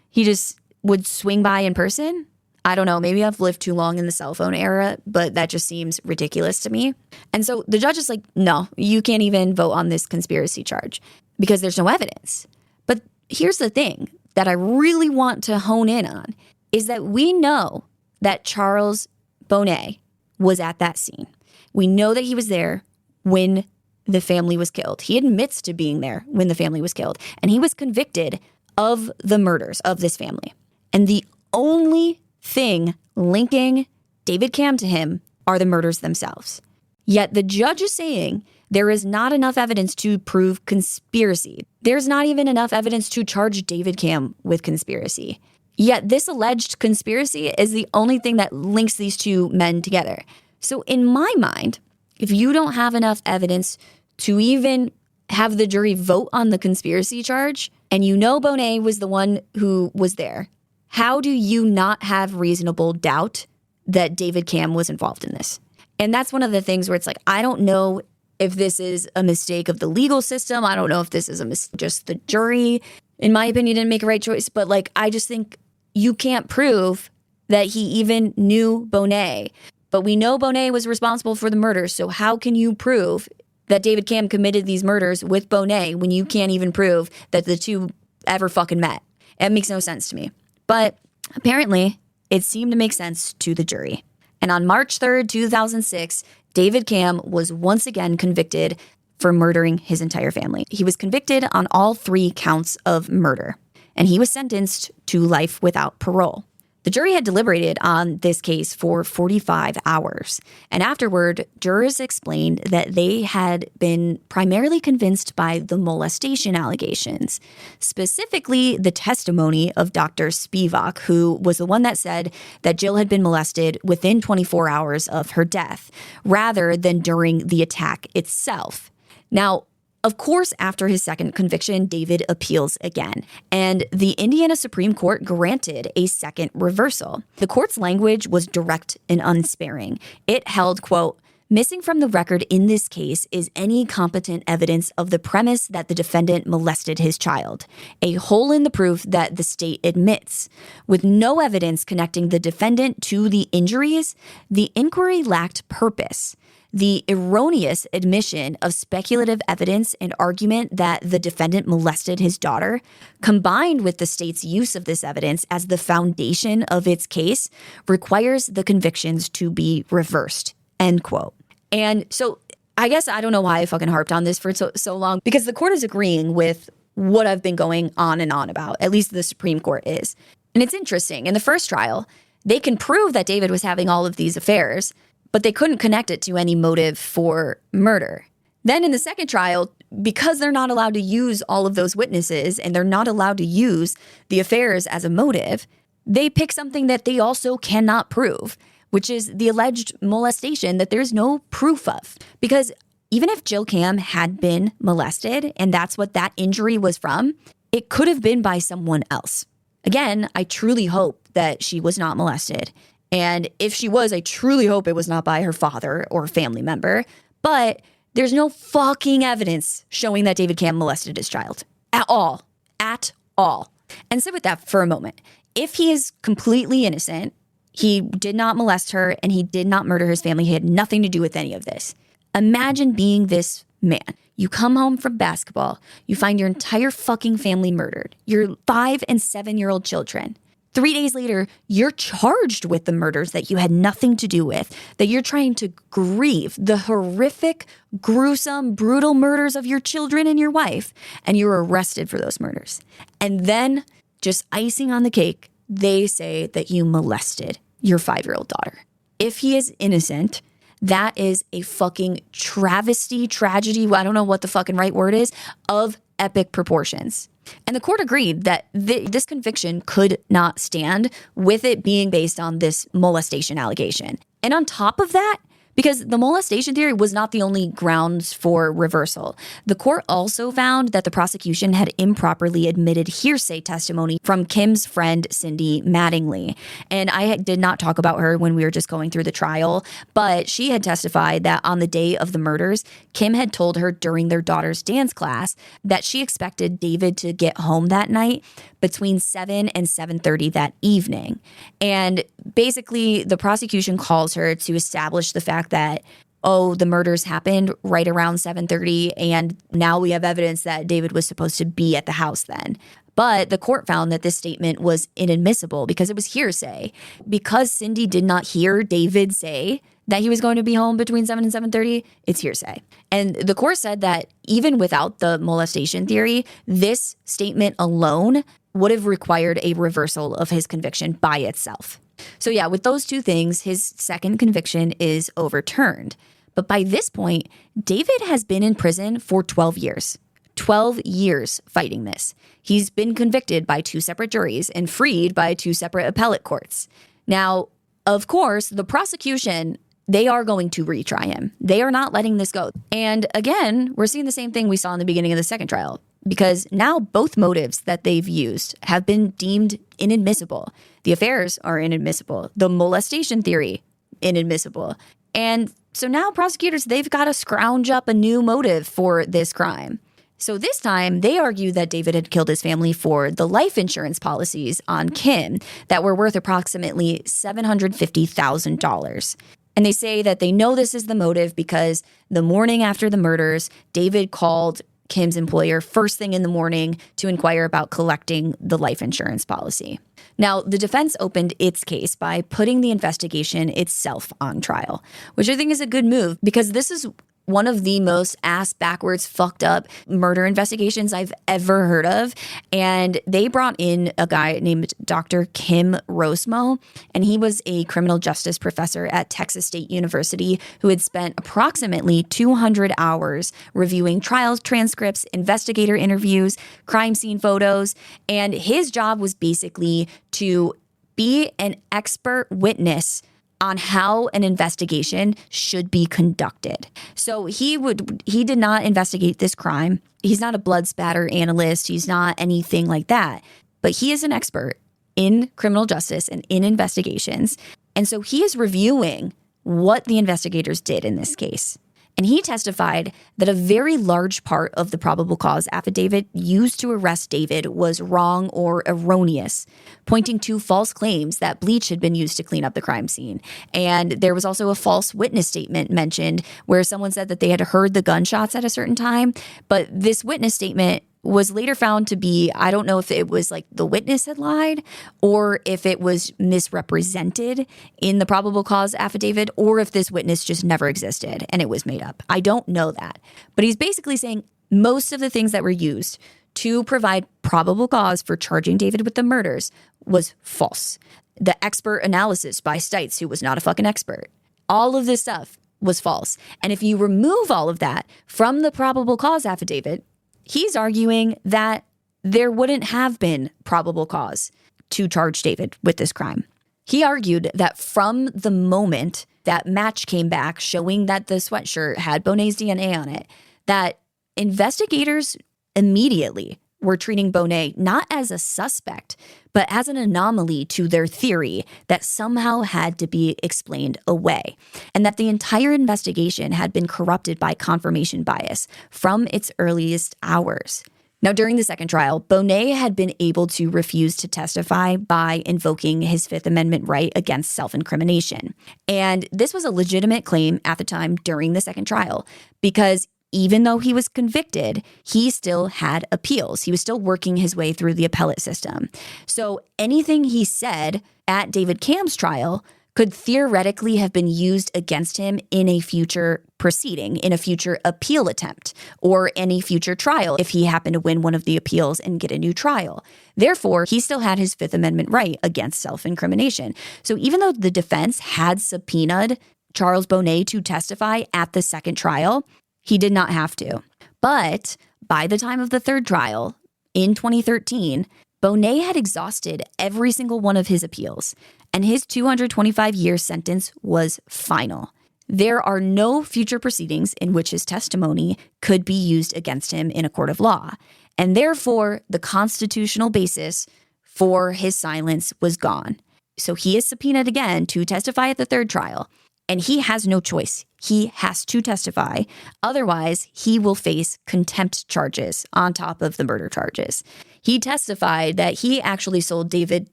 He just would swing by in person. I don't know, maybe I've lived too long in the cell phone era, but that just seems ridiculous to me. And so the judge is like, no, you can't even vote on this conspiracy charge because there's no evidence. But here's the thing that I really want to hone in on is that we know that Charles Bonet was at that scene. We know that he was there when the family was killed. He admits to being there when the family was killed, and he was convicted of the murders of this family. And the only thing linking David Camm to him are the murders themselves. Yet the judge is saying there is not enough evidence to prove conspiracy. There's not even enough evidence to charge David Camm with conspiracy. Yet this alleged conspiracy is the only thing that links these two men together. So in my mind, if you don't have enough evidence to even have the jury vote on the conspiracy charge, and you know Bonet was the one who was there, how do you not have reasonable doubt that David Camm was involved in this? And that's one of the things where it's like, I don't know if this is a mistake of the legal system. I don't know if this is just the jury, in my opinion, didn't make a right choice. But like, I just think you can't prove that he even knew Bonet. But we know Bonet was responsible for the murders. So how can you prove that David Camm committed these murders with Bonet when you can't even prove that the two ever fucking met? It makes no sense to me. But apparently, it seemed to make sense to the jury. And on March 3rd, 2006, David Camm was once again convicted for murdering his entire family. He was convicted on all 3 counts of murder, and he was sentenced to life without parole. The jury had deliberated on this case for 45 hours, and afterward, jurors explained that they had been primarily convinced by the molestation allegations, specifically the testimony of Dr. Spivak, who was the one that said that Jill had been molested within 24 hours of her death, rather than during the attack itself. Now, of course, after his second conviction, David appeals again, and the Indiana Supreme Court granted a second reversal. The court's language was direct and unsparing. It held, quote, "Missing from the record in this case is any competent evidence of the premise that the defendant molested his child, a hole in the proof that the state admits. With no evidence connecting the defendant to the injuries, the inquiry lacked purpose. The erroneous admission of speculative evidence and argument that the defendant molested his daughter, combined with the state's use of this evidence as the foundation of its case, requires the convictions to be reversed," end quote. And so I guess I don't know why I fucking harped on this for so long, because the court is agreeing with what I've been going on and on about, at least the Supreme Court is. And it's interesting. In the first trial, they can prove that David was having all of these affairs, but they couldn't connect it to any motive for murder. Then in the second trial, because they're not allowed to use all of those witnesses and they're not allowed to use the affairs as a motive, they pick something that they also cannot prove, which is the alleged molestation that there's no proof of. Because even if Jill Camm had been molested and that's what that injury was from, it could have been by someone else. Again, I truly hope that she was not molested. And if she was, I truly hope it was not by her father or family member. But there's no fucking evidence showing that David Camm molested his child. At all. At all. And sit with that for a moment. If he is completely innocent, he did not molest her and he did not murder his family, he had nothing to do with any of this. Imagine being this man. You come home from basketball, you find your entire fucking family murdered, your 5 and 7-year-old children. 3 days later, you're charged with the murders that you had nothing to do with, that you're trying to grieve the horrific, gruesome, brutal murders of your children and your wife, and you're arrested for those murders. And then, just icing on the cake, they say that you molested your 5-year-old daughter. If he is innocent, that is a fucking travesty, tragedy, I don't know what the fucking right word is, of epic proportions. And the court agreed that this conviction could not stand with it being based on this molestation allegation. And on top of that, because the molestation theory was not the only grounds for reversal, the court also found that the prosecution had improperly admitted hearsay testimony from Kim's friend, Cindy Mattingly. And I did not talk about her when we were just going through the trial, but she had testified that on the day of the murders, Kim had told her during their daughter's dance class that she expected David to get home that night between 7 and 7:30 that evening. And basically, the prosecution calls her to establish the fact that, oh, the murders happened right around 7:30, and now we have evidence that David was supposed to be at the house then. But the court found that this statement was inadmissible because it was hearsay. Because Cindy did not hear David say that he was going to be home between 7 and 7:30, it's hearsay. And the court said that even without the molestation theory, this statement alone would have required a reversal of his conviction by itself. So yeah, with those two things, his second conviction is overturned. But by this point, David has been in prison for 12 years. 12 years fighting this. He's been convicted by 2 separate juries and freed by 2 separate appellate courts. Now, of course, the prosecution, they are going to retry him. They are not letting this go. And again, we're seeing the same thing we saw in the beginning of the second trial, because now both motives that they've used have been deemed inadmissible. The affairs are inadmissible. The molestation theory, inadmissible. And so now prosecutors, they've got to scrounge up a new motive for this crime. So this time, they argue that David had killed his family for the life insurance policies on Kim that were worth approximately $750,000. And they say that they know this is the motive because the morning after the murders, David called Kim's employer first thing in the morning to inquire about collecting the life insurance policy. Now, the defense opened its case by putting the investigation itself on trial, which I think is a good move because this is one of the most ass-backwards, fucked up murder investigations I've ever heard of. And they brought in a guy named Dr. Kim Rosmo, and he was a criminal justice professor at Texas State University who had spent approximately 200 hours reviewing trial transcripts, investigator interviews, crime scene photos. And his job was basically to be an expert witness on how an investigation should be conducted. So he did not investigate this crime. He's not a blood spatter analyst. He's not anything like that. But he is an expert in criminal justice and in investigations. And so he is reviewing what the investigators did in this case. And he testified that a very large part of the probable cause affidavit used to arrest David was wrong or erroneous, pointing to false claims that bleach had been used to clean up the crime scene. And there was also a false witness statement mentioned where someone said that they had heard the gunshots at a certain time. But this witness statement was later found to be, I don't know if it was like the witness had lied or if it was misrepresented in the probable cause affidavit or if this witness just never existed and it was made up. I don't know that. But he's basically saying most of the things that were used to provide probable cause for charging David with the murders was false. The expert analysis by Stites, who was not a fucking expert, all of this stuff was false. And if you remove all of that from the probable cause affidavit, he's arguing that there wouldn't have been probable cause to charge David with this crime. He argued that from the moment that match came back showing that the sweatshirt had Bonet's DNA on it, that investigators immediately were treating Bonet not as a suspect, but as an anomaly to their theory that somehow had to be explained away, and that the entire investigation had been corrupted by confirmation bias from its earliest hours. Now, during the second trial, Bonet had been able to refuse to testify by invoking his Fifth Amendment right against self-incrimination. And this was a legitimate claim at the time during the second trial, because even though he was convicted, he still had appeals. He was still working his way through the appellate system. So anything he said at David Camm's trial could theoretically have been used against him in a future proceeding, in a future appeal attempt, or any future trial if he happened to win one of the appeals and get a new trial. Therefore, he still had his Fifth Amendment right against self-incrimination. So even though the defense had subpoenaed Charles Bonet to testify at the second trial, he did not have to. But by the time of the third trial, in 2013, Bonet had exhausted every single one of his appeals, and his 225-year sentence was final. There are no future proceedings in which his testimony could be used against him in a court of law, and therefore the constitutional basis for his silence was gone. So he is subpoenaed again to testify at the third trial, and he has no choice. He has to testify. Otherwise, he will face contempt charges on top of the murder charges. He testified that he actually sold David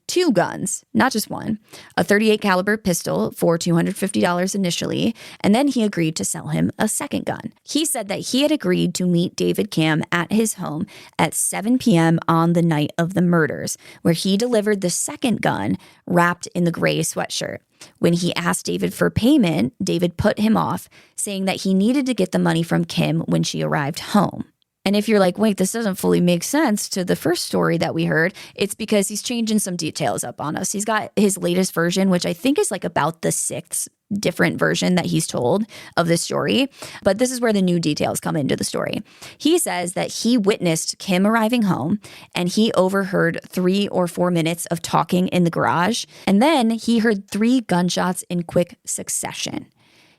2 guns, not just one, a .38 caliber pistol for $250 initially, and then he agreed to sell him a second gun. He said that he had agreed to meet David Camm at his home at 7 p.m. on the night of the murders, where he delivered the second gun wrapped in the gray sweatshirt. When he asked David for payment, David put him off, saying that he needed to get the money from Kim when she arrived home. And if you're like, wait, this doesn't fully make sense to the first story that we heard, it's because he's changing some details up on us. He's got his latest version, which I think is like about the 6th different version that he's told of this story. But this is where the new details come into the story. He says that he witnessed Kim arriving home and he overheard 3 or 4 minutes of talking in the garage. And then he heard 3 gunshots in quick succession.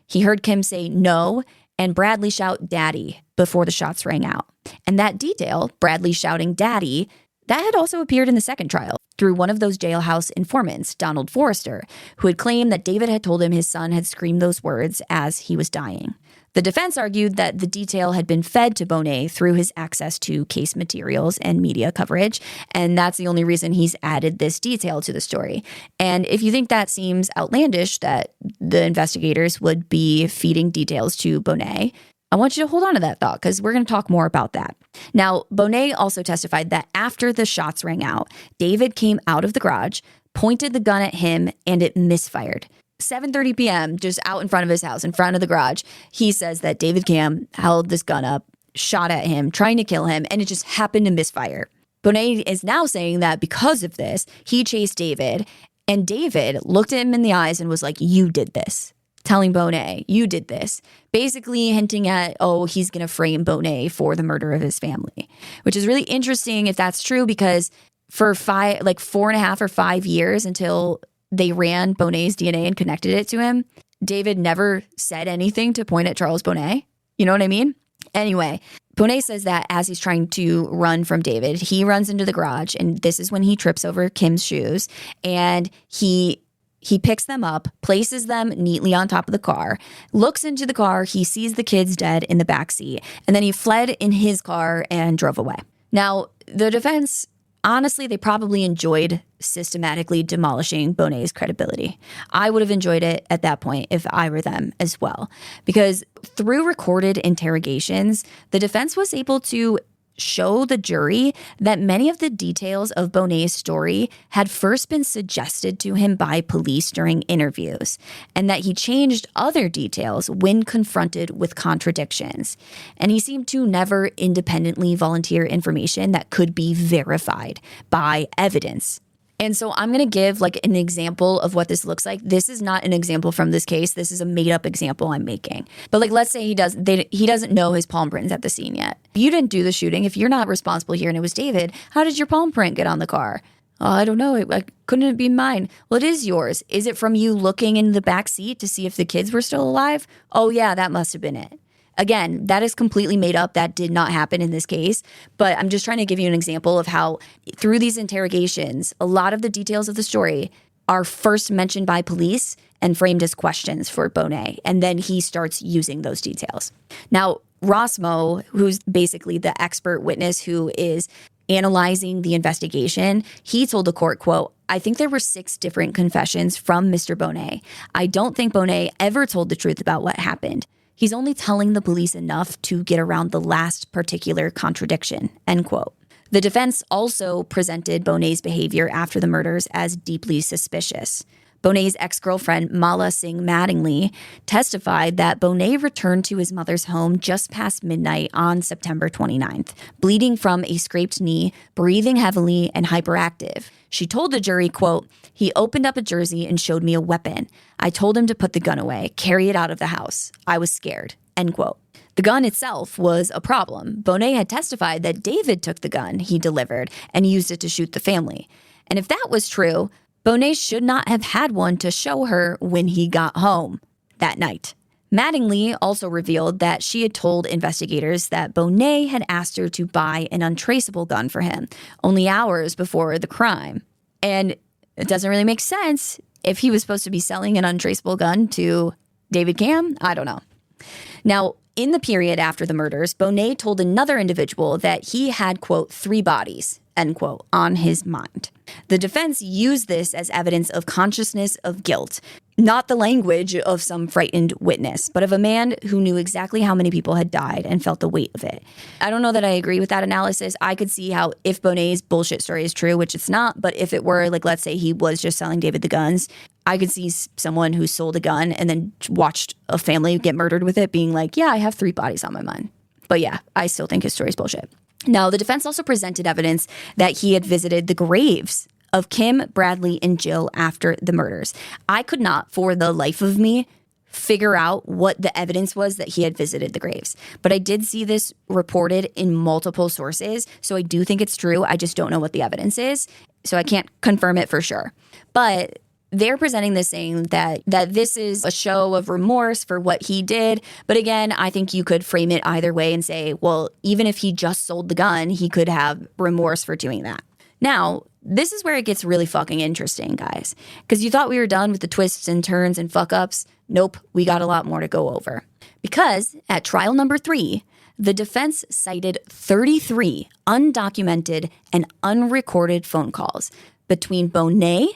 He heard Kim say no and Bradley shout daddy before the shots rang out. And that detail, Bradley shouting daddy, that had also appeared in the second trial through one of those Jailhouse informants, Donald Forrester, who had claimed that David had told him his son had screamed those words as he was dying. The defense argued that the detail had been fed to Bonet through his access to case materials and media coverage, and that's the only reason he's added this detail to the story. And if you think that seems outlandish that the investigators would be feeding details to Bonet, I want you to hold on to that thought because we're going to talk more about that. Now, Bonet also testified that after the shots rang out, David came out of the garage, pointed the gun at him, and it misfired. 7:30 p.m., just out in front of his house, in front of the garage, he says that David Camm held this gun up, shot at him, trying to kill him, and it just happened to misfire. Bonet is now saying that because of this, he chased David, and David looked at him in the eyes and was like, "You did this." Telling Bonet, "You did this." Basically hinting at, he's going to frame Bonet for the murder of his family, which is really interesting if that's true, because for 4.5 or 5 years until they ran Bonet's DNA and connected it to him, David never said anything to point at Charles Bonet. You know what I mean? Anyway, Bonet says that as he's trying to run from David, he runs into the garage, and this is when he trips over Kim's shoes, and he picks them up, places them neatly on top of the car, looks into the car, he sees the kids dead in the backseat, and then he fled in his car and drove away. Now, the defense, honestly, they probably enjoyed systematically demolishing Bonet's credibility. I would have enjoyed it at that point if I were them as well, because through recorded interrogations, the defense was able to show the jury that many of the details of Bonet's story had first been suggested to him by police during interviews, and that he changed other details when confronted with contradictions. And he seemed to never independently volunteer information that could be verified by evidence. And so I'm going to give an example of what this looks like. This is not an example from this case. This is a made up example I'm making. But let's say he doesn't know his palm print is at the scene yet. You didn't do the shooting. If you're not responsible here and it was David, how did your palm print get on the car? Oh, I don't know. Couldn't it be mine? Well, it is yours. Is it from you looking in the back seat to see if the kids were still alive? Oh yeah, that must have been it. Again, that is completely made up. That did not happen in this case. But I'm just trying to give you an example of how through these interrogations, a lot of the details of the story are first mentioned by police and framed as questions for Bonet. And then he starts using those details. Now, Rosmo, who's basically the expert witness who is analyzing the investigation, he told the court, quote, "I think there were 6 different confessions from Mr. Bonet. I don't think Bonet ever told the truth about what happened. He's only telling the police enough to get around the last particular contradiction," end quote. The defense also presented Bonet's behavior after the murders as deeply suspicious. Bonet's ex-girlfriend, Mala Singh Mattingly, testified that Bonet returned to his mother's home just past midnight on September 29th, bleeding from a scraped knee, breathing heavily, and hyperactive. She told the jury, quote, "He opened up a jersey and showed me a weapon. I told him to put the gun away, carry it out of the house. I was scared," end quote. The gun itself was a problem. Bonet had testified that David took the gun he delivered and used it to shoot the family. And if that was true, Bonet should not have had one to show her when he got home that night. Mattingly also revealed that she had told investigators that Bonet had asked her to buy an untraceable gun for him only hours before the crime. And it doesn't really make sense if he was supposed to be selling an untraceable gun to David Camm. I don't know. Now, in the period after the murders, Bonet told another individual that he had, quote, 3 bodies, end quote, on his mind. The defense used this as evidence of consciousness of guilt, not the language of some frightened witness, but of a man who knew exactly how many people had died and felt the weight of it. I don't know that I agree with that analysis. I could see how if Bonet's bullshit story is true, which it's not, but if it were, let's say he was just selling David the guns, I could see someone who sold a gun and then watched a family get murdered with it being like, yeah, I have 3 bodies on my mind. But yeah, I still think his story is bullshit. Now, the defense also presented evidence that he had visited the graves of Kim, Bradley, and Jill after the murders. I could not, for the life of me, figure out what the evidence was that he had visited the graves. But I did see this reported in multiple sources, so I do think it's true. I just don't know what the evidence is, so I can't confirm it for sure. But they're presenting this saying that this is a show of remorse for what he did. But again, I think you could frame it either way and say, well, even if he just sold the gun, he could have remorse for doing that. Now, this is where it gets really fucking interesting, guys. Because you thought we were done with the twists and turns and fuck-ups. Nope, we got a lot more to go over. Because at trial number 3, the defense cited 33 undocumented and unrecorded phone calls between Bonet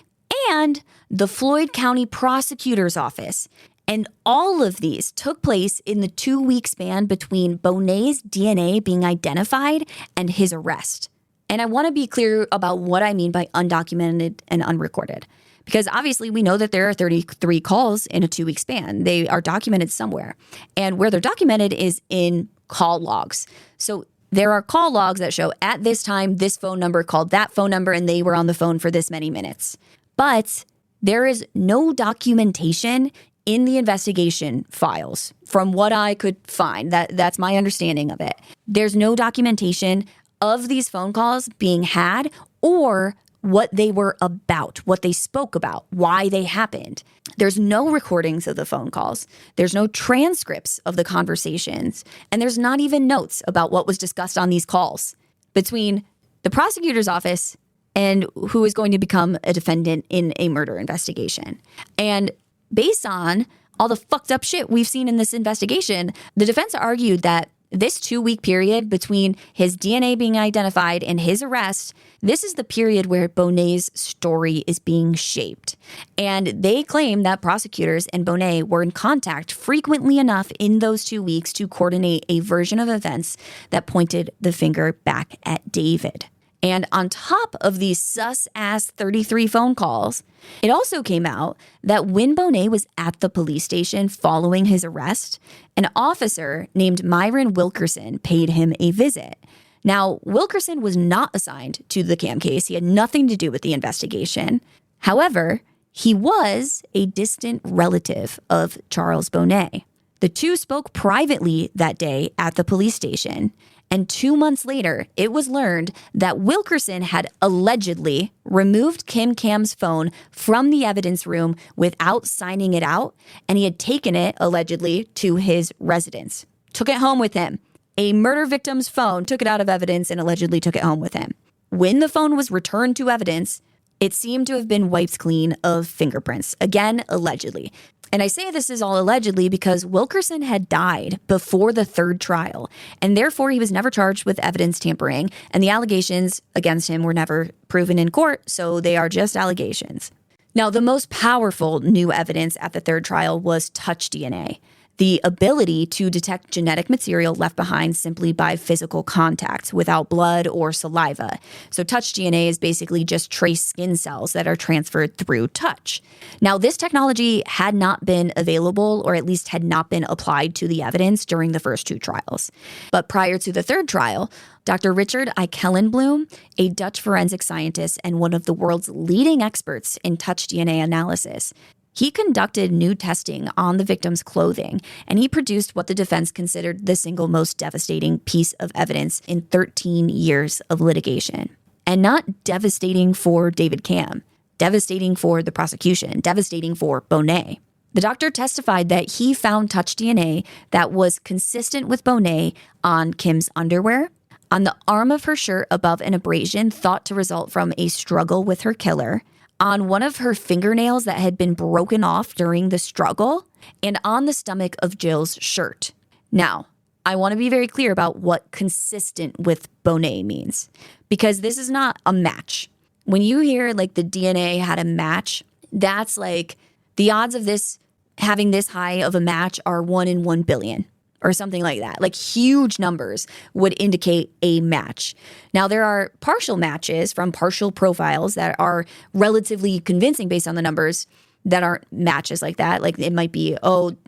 and the Floyd County Prosecutor's Office And all of these took place in the 2-week span between Bonet's DNA being identified and his arrest. And I want to be clear about what I mean by undocumented and unrecorded. Because obviously we know that there are 33 calls in a 2-week span. They are documented somewhere. And where they're documented is in call logs. So there are call logs that show at this time, this phone number called that phone number, and they were on the phone for this many minutes. But there is no documentation in the investigation files from what I could find. That's my understanding of it. There's no documentation of these phone calls being had or what they were about, what they spoke about, why they happened. There's no recordings of the phone calls. There's no transcripts of the conversations. And there's not even notes about what was discussed on these calls between the prosecutor's office and who is going to become a defendant in a murder investigation. And based on all the fucked up shit we've seen in this investigation, the defense argued that this 2-week period between his DNA being identified and his arrest, this is the period where Bonet's story is being shaped. And they claim that prosecutors and Bonet were in contact frequently enough in those 2 weeks to coordinate a version of events that pointed the finger back at David. And on top of these sus-ass 33 phone calls, it also came out that when Bonet was at the police station following his arrest, an officer named Myron Wilkerson paid him a visit. Now, Wilkerson was not assigned to the Camm case. He had nothing to do with the investigation. However, he was a distant relative of Charles Bonet. The two spoke privately that day at the police station. And 2 months later, it was learned that Wilkerson had allegedly removed Kim Camm's phone from the evidence room without signing it out, and he had taken it, allegedly, to his residence. Took it home with him. A murder victim's phone, took it out of evidence and allegedly took it home with him. When the phone was returned to evidence, it seemed to have been wiped clean of fingerprints. Again, allegedly. And I say this is all allegedly because Wilkerson had died before the third trial, and therefore he was never charged with evidence tampering, and the allegations against him were never proven in court, so they are just allegations. Now, the most powerful new evidence at the third trial was touch DNA, the ability to detect genetic material left behind simply by physical contact without blood or saliva. So touch DNA is basically just trace skin cells that are transferred through touch. Now, this technology had not been available, or at least had not been applied to the evidence during the first 2 trials. But prior to the third trial, Dr. Richard I. Kellenbloem, a Dutch forensic scientist and one of the world's leading experts in touch DNA analysis, he conducted new testing on the victim's clothing, and he produced what the defense considered the single most devastating piece of evidence in 13 years of litigation. And not devastating for David Camm, devastating for the prosecution, devastating for Bonet. The doctor testified that he found touch DNA that was consistent with Bonet on Kim's underwear, on the arm of her shirt above an abrasion thought to result from a struggle with her killer, on one of her fingernails that had been broken off during the struggle, and on the stomach of Jill's shirt. Now, I want to be very clear about what consistent with Bonet means, because this is not a match. When you hear like the DNA had a match, that's like the odds of this having this high of a match are 1 in 1 billion. Or something like that. Like huge numbers would indicate a match. Now, there are partial matches from partial profiles that are relatively convincing based on the numbers that aren't matches like that. Like it might be,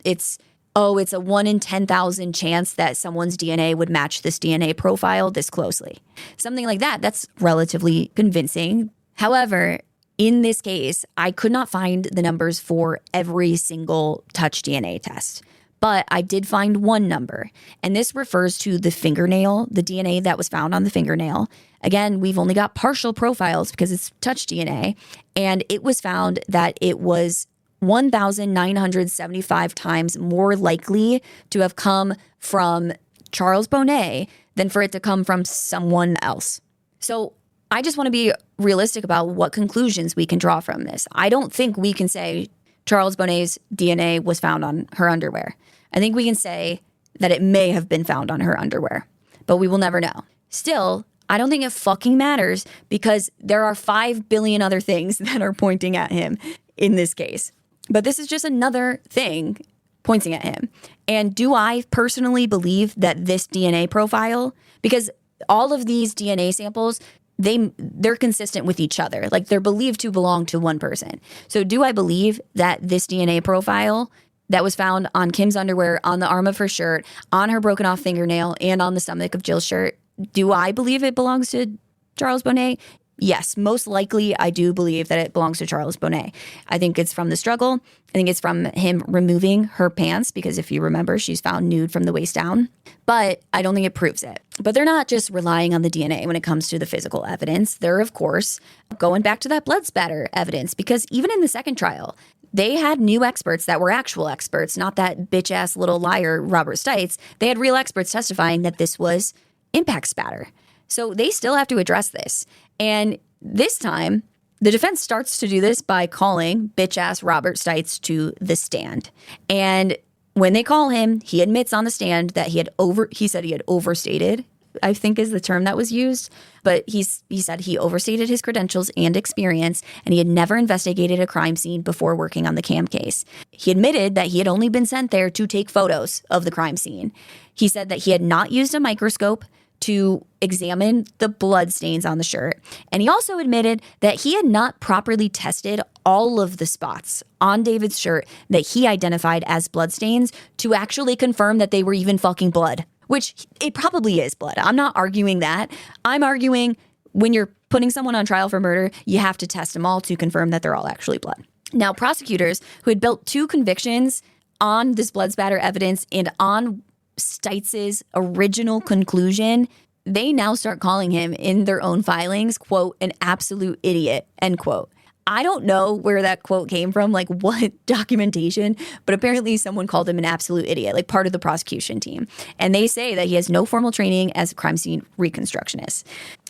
it's a 1 in 10,000 chance that someone's DNA would match this DNA profile this closely. Something like that, that's relatively convincing. However, in this case, I could not find the numbers for every single touch DNA test. But I did find one number, and this refers to the fingernail, the DNA that was found on the fingernail. Again, we've only got partial profiles because it's touch DNA, and it was found that it was 1,975 times more likely to have come from Charles Bonet than for it to come from someone else. So I just want to be realistic about what conclusions we can draw from this. I don't think we can say Charles Bonet's DNA was found on her underwear. I think we can say that it may have been found on her underwear, but we will never know. Still, I don't think it fucking matters because there are 5 billion other things that are pointing at him in this case. But this is just another thing pointing at him. And do I personally believe that this DNA profile, because all of these DNA samples, they're consistent with each other. Like they're believed to belong to one person. So do I believe that this DNA profile that was found on Kim's underwear, on the arm of her shirt, on her broken off fingernail, and on the stomach of Jill's shirt, do I believe it belongs to Charles Bonnet? Yes, most likely I do believe that it belongs to Charles Bonnet. I think it's from the struggle. I think it's from him removing her pants because if you remember, she's found nude from the waist down. But I don't think it proves it. But they're not just relying on the DNA when it comes to the physical evidence. They're, of course, going back to that blood spatter evidence because even in the second trial, they had new experts that were actual experts, not that bitch-ass little liar Robert Stites. They had real experts testifying that this was impact spatter. So they still have to address this. And this time, the defense starts to do this by calling bitch-ass Robert Stites to the stand. And when they call him, he admits on the stand that he said he had overstated, I think is the term that was used. But he said he overstated his credentials and experience, and he had never investigated a crime scene before working on the Camm case. He admitted that he had only been sent there to take photos of the crime scene. He said that he had not used a microscope to examine the blood stains on the shirt. And he also admitted that he had not properly tested all of the spots on David's shirt that he identified as blood stains to actually confirm that they were even fucking blood, which it probably is blood. I'm not arguing that. I'm arguing when you're putting someone on trial for murder, you have to test them all to confirm that they're all actually blood. Now, prosecutors who had built 2 convictions on this blood spatter evidence and on Stites' original conclusion, they now start calling him in their own filings, quote, an absolute idiot, end quote. I don't know where that quote came from, like what documentation, but apparently someone called him an absolute idiot, like part of the prosecution team. And they say that he has no formal training as a crime scene reconstructionist.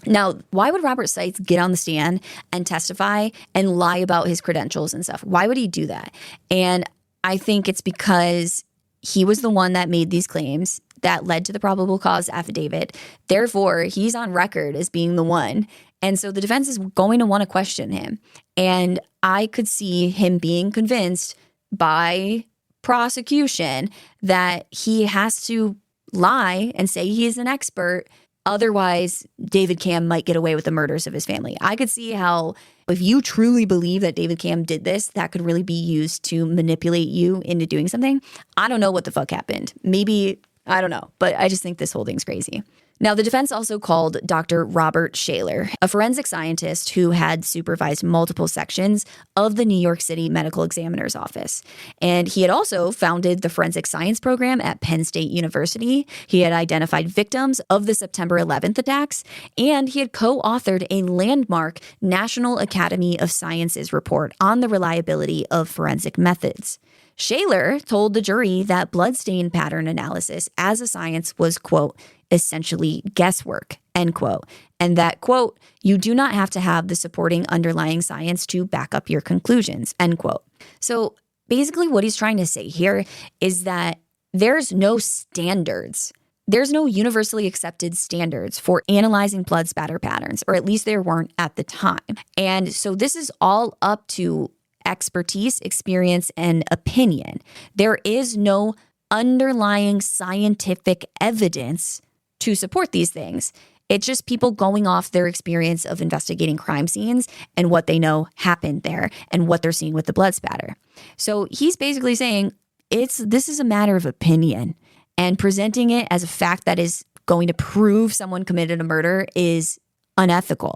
Now, why would Robert Stites get on the stand and testify and lie about his credentials and stuff? Why would he do that? And I think it's because he was the one that made these claims that led to the probable cause affidavit. Therefore, he's on record as being the one. And so the defense is going to want to question him. And I could see him being convinced by prosecution that he has to lie and say he is an expert. Otherwise, David Camm might get away with the murders of his family. I could see how if you truly believe that David Camm did this, that could really be used to manipulate you into doing something. I don't know what the fuck happened. Maybe, I don't know, but I just think this whole thing's crazy. Now, the defense also called Dr. Robert Shaler, a forensic scientist who had supervised multiple sections of the New York City Medical Examiner's Office. And he had also founded the forensic science program at Penn State University. He had identified victims of the September 11th attacks, and he had co-authored a landmark National Academy of Sciences report on the reliability of forensic methods. Shaler told the jury that bloodstain pattern analysis as a science was, quote, essentially guesswork, end quote. And that, quote, you do not have to have the supporting underlying science to back up your conclusions, end quote. So basically what he's trying to say here is that there's no standards. There's no universally accepted standards for analyzing blood spatter patterns, or at least there weren't at the time. And so this is all up to expertise, experience, and opinion. There is no underlying scientific evidence to support these things. It's just people going off their experience of investigating crime scenes and what they know happened there and what they're seeing with the blood spatter. So he's basically saying this is a matter of opinion, and presenting it as a fact that is going to prove someone committed a murder is unethical.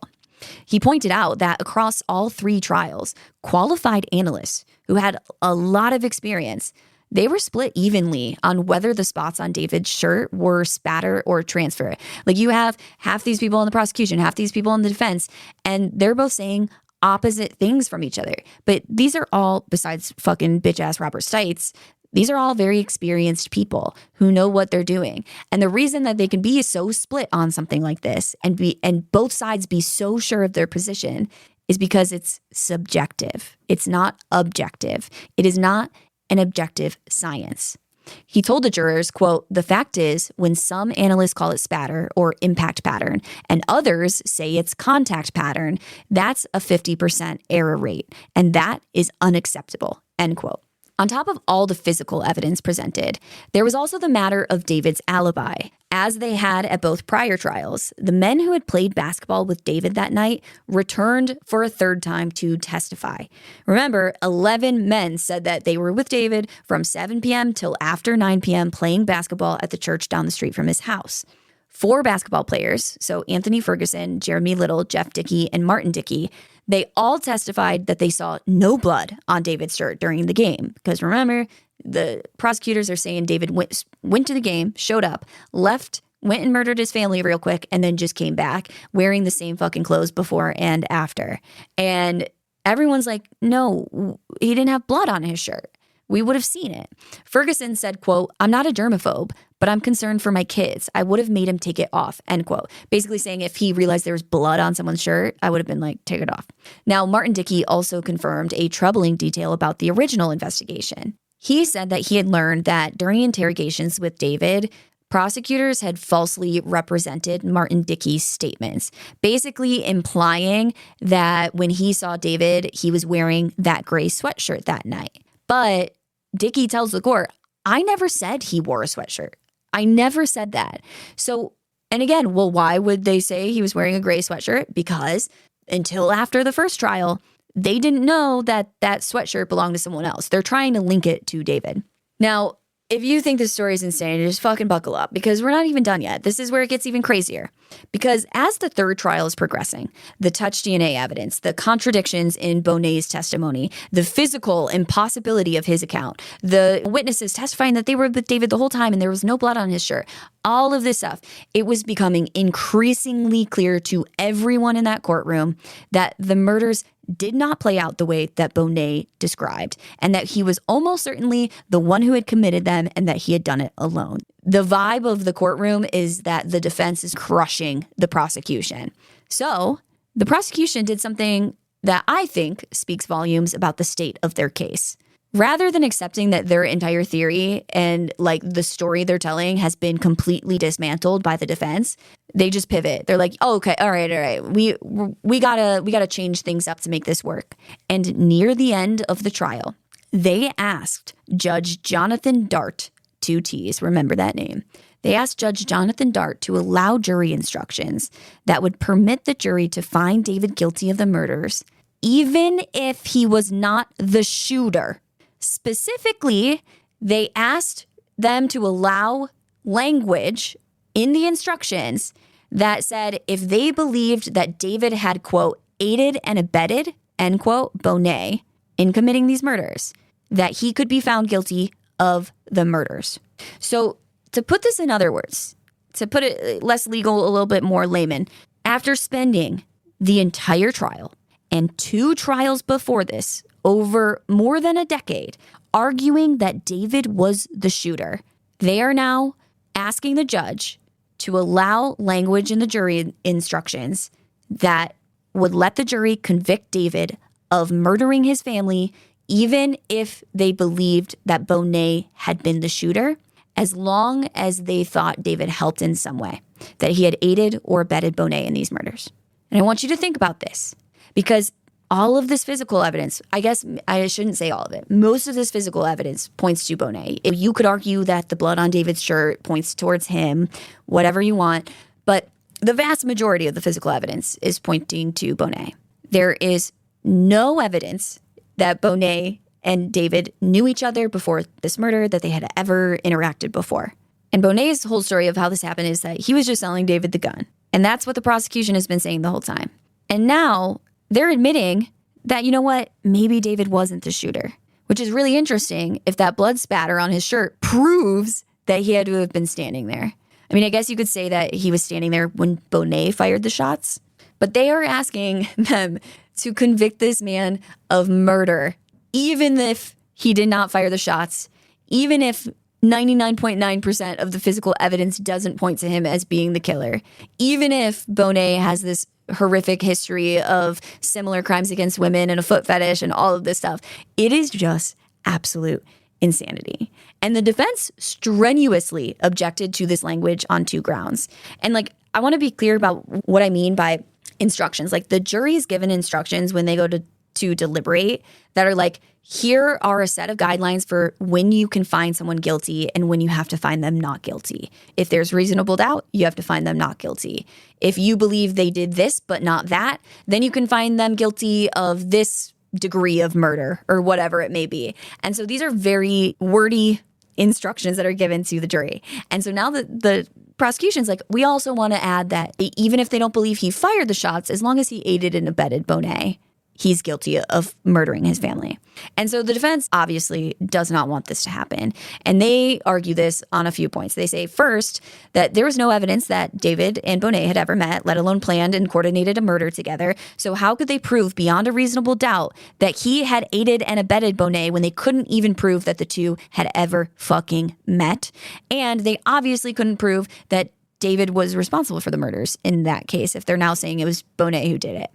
He pointed out that across all 3 trials, qualified analysts who had a lot of experience, they were split evenly on whether the spots on David's shirt were spatter or transfer. Like you have half these people in the prosecution, half these people in the defense, and they're both saying opposite things from each other. But these are all, besides fucking bitch-ass Robert Stites, these are all very experienced people who know what they're doing. And the reason that they can be so split on something like this and both sides be so sure of their position is because it's subjective. It's not objective. It is not an objective science. He told the jurors, quote, "The fact is, when some analysts call it spatter or impact pattern and others say it's contact pattern, that's a 50% error rate, and that is unacceptable," end quote. On top of all the physical evidence presented, there was also the matter of David's alibi. As they had at both prior trials, the men who had played basketball with David that night returned for a third time to testify. Remember, 11 men said that they were with David from 7 p.m. till after 9 p.m. playing basketball at the church down the street from his house. 4 basketball players, so Anthony Ferguson, Jeremy Little, Jeff Dickey, and Martin Dickey, they all testified that they saw no blood on David's shirt during the game. Because remember, the prosecutors are saying David went to the game, showed up, left, went and murdered his family real quick, and then just came back wearing the same fucking clothes before and after. And everyone's like, no, he didn't have blood on his shirt. We would have seen it. Ferguson said, quote, "I'm not a germaphobe, but I'm concerned for my kids. I would have made him take it off," end quote. Basically saying if he realized there was blood on someone's shirt, I would have been like, take it off. Now, Martin Dickey also confirmed a troubling detail about the original investigation. He said that he had learned that during interrogations with David, prosecutors had falsely represented Martin Dickey's statements, basically implying that when he saw David, he was wearing that gray sweatshirt that night. But Dickey tells the court, I never said he wore a sweatshirt. I never said that. So, and again, well, why would they say he was wearing a gray sweatshirt? Because until after the first trial, they didn't know that that sweatshirt belonged to someone else. They're trying to link it to David. Now, if you think this story is insane, just fucking buckle up because we're not even done yet. This is where it gets even crazier. Because as the third trial is progressing, the touch DNA evidence, the contradictions in Bonet's testimony, the physical impossibility of his account, the witnesses testifying that they were with David the whole time and there was no blood on his shirt, all of this stuff, it was becoming increasingly clear to everyone in that courtroom that the murders did not play out the way that Bonet described, and that he was almost certainly the one who had committed them and that he had done it alone. The vibe of the courtroom is that the defense is crushing the prosecution. So the prosecution did something that I think speaks volumes about the state of their case. Rather than accepting that their entire theory and like the story they're telling has been completely dismantled by the defense, they just pivot. They're like, oh, okay, all right. We gotta change things up to make this work. And near the end of the trial, they asked Judge Jonathan Dart, 2 T's, remember that name. They asked Judge Jonathan Dart to allow jury instructions that would permit the jury to find David guilty of the murders, even if he was not the shooter. Specifically, they asked them to allow language in the instructions that said if they believed that David had, quote, aided and abetted, end quote, Bonet in committing these murders, that he could be found guilty of the murders. So to put this in other words, to put it less legal, a little bit more layman, after spending the entire trial and 2 trials before this, over more than a decade, arguing that David was the shooter, they are now asking the judge to allow language in the jury instructions that would let the jury convict David of murdering his family, even if they believed that Bonet had been the shooter, as long as they thought David helped in some way, that he had aided or abetted Bonet in these murders. And I want you to think about this, because all of this physical evidence, I guess I shouldn't say all of it, most of this physical evidence points to Bonet. You could argue that the blood on David's shirt points towards him, whatever you want, but the vast majority of the physical evidence is pointing to Bonet. There is no evidence that Bonet and David knew each other before this murder, that they had ever interacted before. And Bonet's whole story of how this happened is that he was just selling David the gun. And that's what the prosecution has been saying the whole time. And now they're admitting that, you know what, maybe David wasn't the shooter, which is really interesting if that blood spatter on his shirt proves that he had to have been standing there. I mean, I guess you could say that he was standing there when Bonet fired the shots, but they are asking them to convict this man of murder, even if he did not fire the shots, even if 99.9% of the physical evidence doesn't point to him as being the killer, even if Bonet has this horrific history of similar crimes against women and a foot fetish and all of this stuff. It is just absolute insanity. And the defense strenuously objected to this language on 2 grounds. And I want to be clear about what I mean by instructions. The jury is given instructions when they go to deliberate that are here are a set of guidelines for when you can find someone guilty and when you have to find them not guilty. If there's reasonable doubt, you have to find them not guilty. If you believe they did this but not that, then you can find them guilty of this degree of murder or whatever it may be. And so these are very wordy instructions that are given to the jury. And so now the prosecution's we also want to add that even if they don't believe he fired the shots, as long as he aided and abetted Bonet, he's guilty of murdering his family. And so the defense obviously does not want this to happen. And they argue this on a few points. They say, first, that there was no evidence that David and Bonet had ever met, let alone planned and coordinated a murder together. So how could they prove beyond a reasonable doubt that he had aided and abetted Bonet when they couldn't even prove that the two had ever fucking met? And they obviously couldn't prove that David was responsible for the murders in that case, if they're now saying it was Bonet who did it.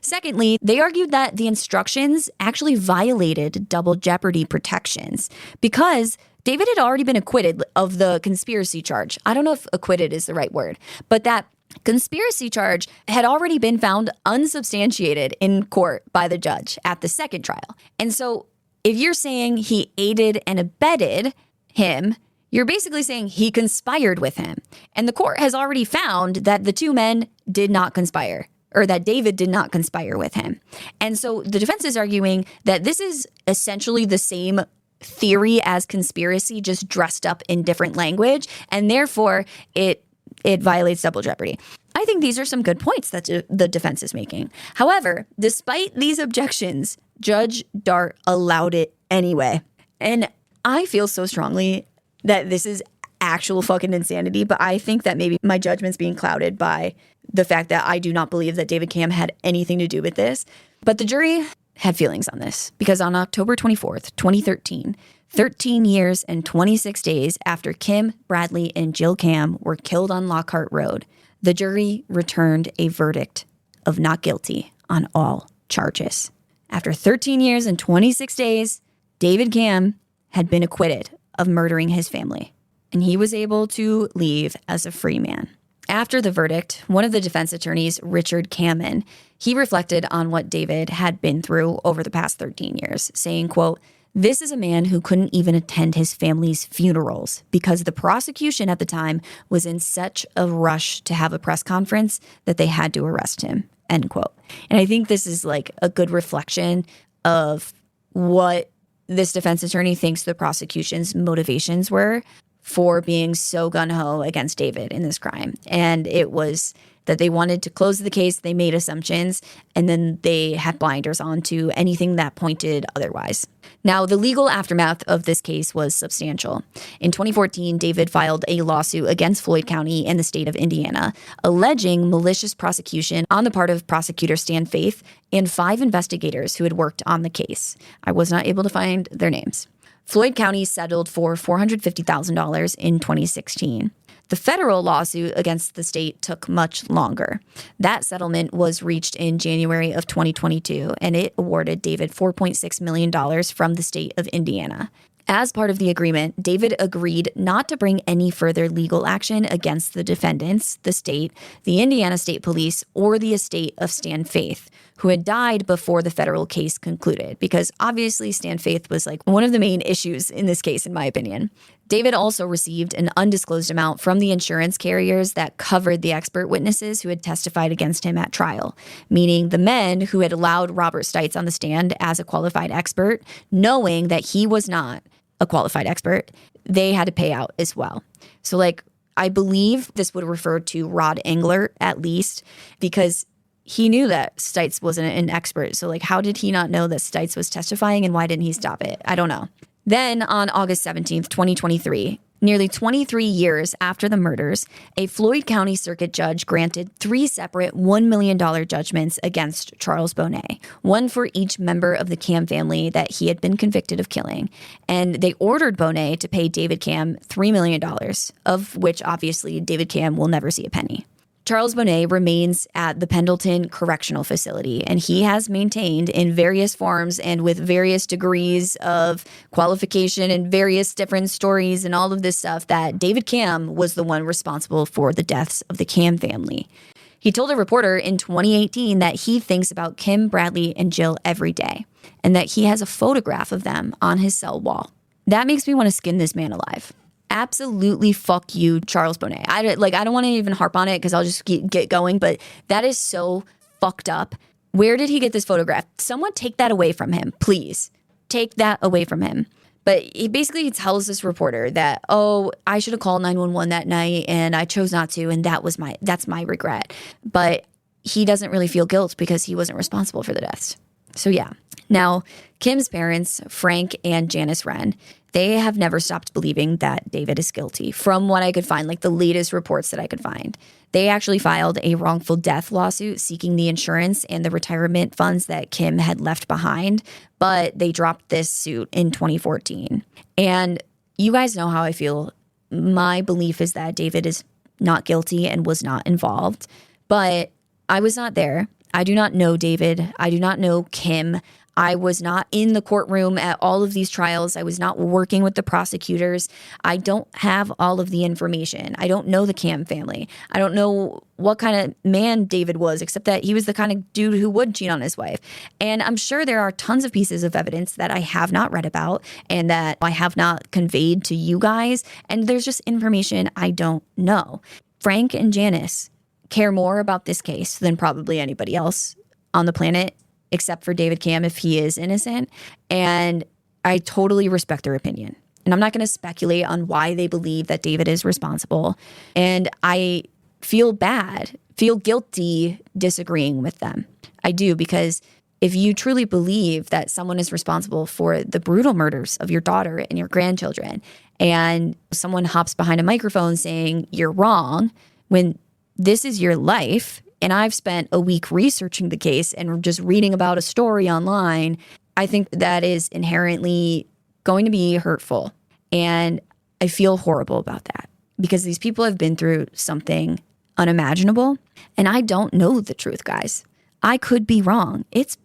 Secondly, they argued that the instructions actually violated double jeopardy protections because David had already been acquitted of the conspiracy charge. I don't know if acquitted is the right word, but that conspiracy charge had already been found unsubstantiated in court by the judge at the second trial. And so if you're saying he aided and abetted him, you're basically saying he conspired with him. And the court has already found that the 2 men did not conspire, or that David did not conspire with him. And so the defense is arguing that this is essentially the same theory as conspiracy, just dressed up in different language, and therefore it violates double jeopardy. I think these are some good points that the defense is making. However, despite these objections, Judge Dart allowed it anyway. And I feel so strongly that this is actual fucking insanity, but I think that maybe my judgment's being clouded by the fact that I do not believe that David Camm had anything to do with this. But the jury had feelings on this because on October 24th, 2013, 13 years and 26 days after Kim, Bradley, and Jill Camm were killed on Lockhart Road, the jury returned a verdict of not guilty on all charges. After 13 years and 26 days, David Camm had been acquitted of murdering his family, and he was able to leave as a free man. After the verdict, one of the defense attorneys, Richard Kamen, he reflected on what David had been through over the past 13 years, saying, quote, "This is a man who couldn't even attend his family's funerals because the prosecution at the time was in such a rush to have a press conference that they had to arrest him," end quote. And I think this is a good reflection of what this defense attorney thinks the prosecution's motivations were for being so gung-ho against David in this crime. And it was that they wanted to close the case, they made assumptions, and then they had blinders on to anything that pointed otherwise. Now, the legal aftermath of this case was substantial. In 2014, David filed a lawsuit against Floyd County and the state of Indiana, alleging malicious prosecution on the part of prosecutor Stan Faith and 5 investigators who had worked on the case. I was not able to find their names. Floyd County settled for $450,000 in 2016. The federal lawsuit against the state took much longer. That settlement was reached in January of 2022, and it awarded David $4.6 million from the state of Indiana. As part of the agreement, David agreed not to bring any further legal action against the defendants, the state, the Indiana State Police, or the estate of Stan Faith, who had died before the federal case concluded, because obviously Stan Faith was one of the main issues in this case, in my opinion. David also received an undisclosed amount from the insurance carriers that covered the expert witnesses who had testified against him at trial, meaning the men who had allowed Robert Stites on the stand as a qualified expert, knowing that he was not a qualified expert, they had to pay out as well. So I believe this would refer to Rod Engler at least, because he knew that Stites wasn't an expert. So how did he not know that Stites was testifying, and why didn't he stop it? I don't know. Then on August 17th, 2023, nearly 23 years after the murders, a Floyd County Circuit judge granted 3 separate $1 million judgments against Charles Bonet, one for each member of the Camm family that he had been convicted of killing. And they ordered Bonet to pay David Camm $3 million, of which obviously David Camm will never see a penny. Charles Bonet remains at the Pendleton Correctional Facility, and he has maintained in various forms and with various degrees of qualification and various different stories and all of this stuff that David Camm was the one responsible for the deaths of the Camm family. He told a reporter in 2018 that he thinks about Kim, Bradley, and Jill every day, and that he has a photograph of them on his cell wall. That makes me want to skin this man alive. Absolutely fuck you, Charles Bonet. I don't want to even harp on it because I'll just get going, but that is so fucked up. Where did he get this photograph? Someone take that away from him, please. Take that away from him. But he basically tells this reporter that, oh, I should have called 911 that night and I chose not to, and that's my regret. But he doesn't really feel guilt because he wasn't responsible for the deaths. So yeah. Now, Kim's parents, Frank and Janice Wren, they have never stopped believing that David is guilty. From what I could find, like the latest reports that I could find, they actually filed a wrongful death lawsuit seeking the insurance and the retirement funds that Kim had left behind, but they dropped this suit in 2014. And you guys know how I feel. My belief is that David is not guilty and was not involved, but I was not there. I do not know David. I do not know Kim. I was not in the courtroom at all of these trials. I was not working with the prosecutors. I don't have all of the information. I don't know the Camm family. I don't know what kind of man David was, except that he was the kind of dude who would cheat on his wife. And I'm sure there are tons of pieces of evidence that I have not read about and that I have not conveyed to you guys. And there's just information I don't know. Frank and Janice care more about this case than probably anybody else on the planet, except for David Camm if he is innocent. And I totally respect their opinion. And I'm not going to speculate on why they believe that David is responsible. And I feel guilty disagreeing with them. I do, because if you truly believe that someone is responsible for the brutal murders of your daughter and your grandchildren, and someone hops behind a microphone saying you're wrong when this is your life, and I've spent a week researching the case and just reading about a story online, I think that is inherently going to be hurtful. And I feel horrible about that because these people have been through something unimaginable, and I don't know the truth, guys. I could be wrong. It's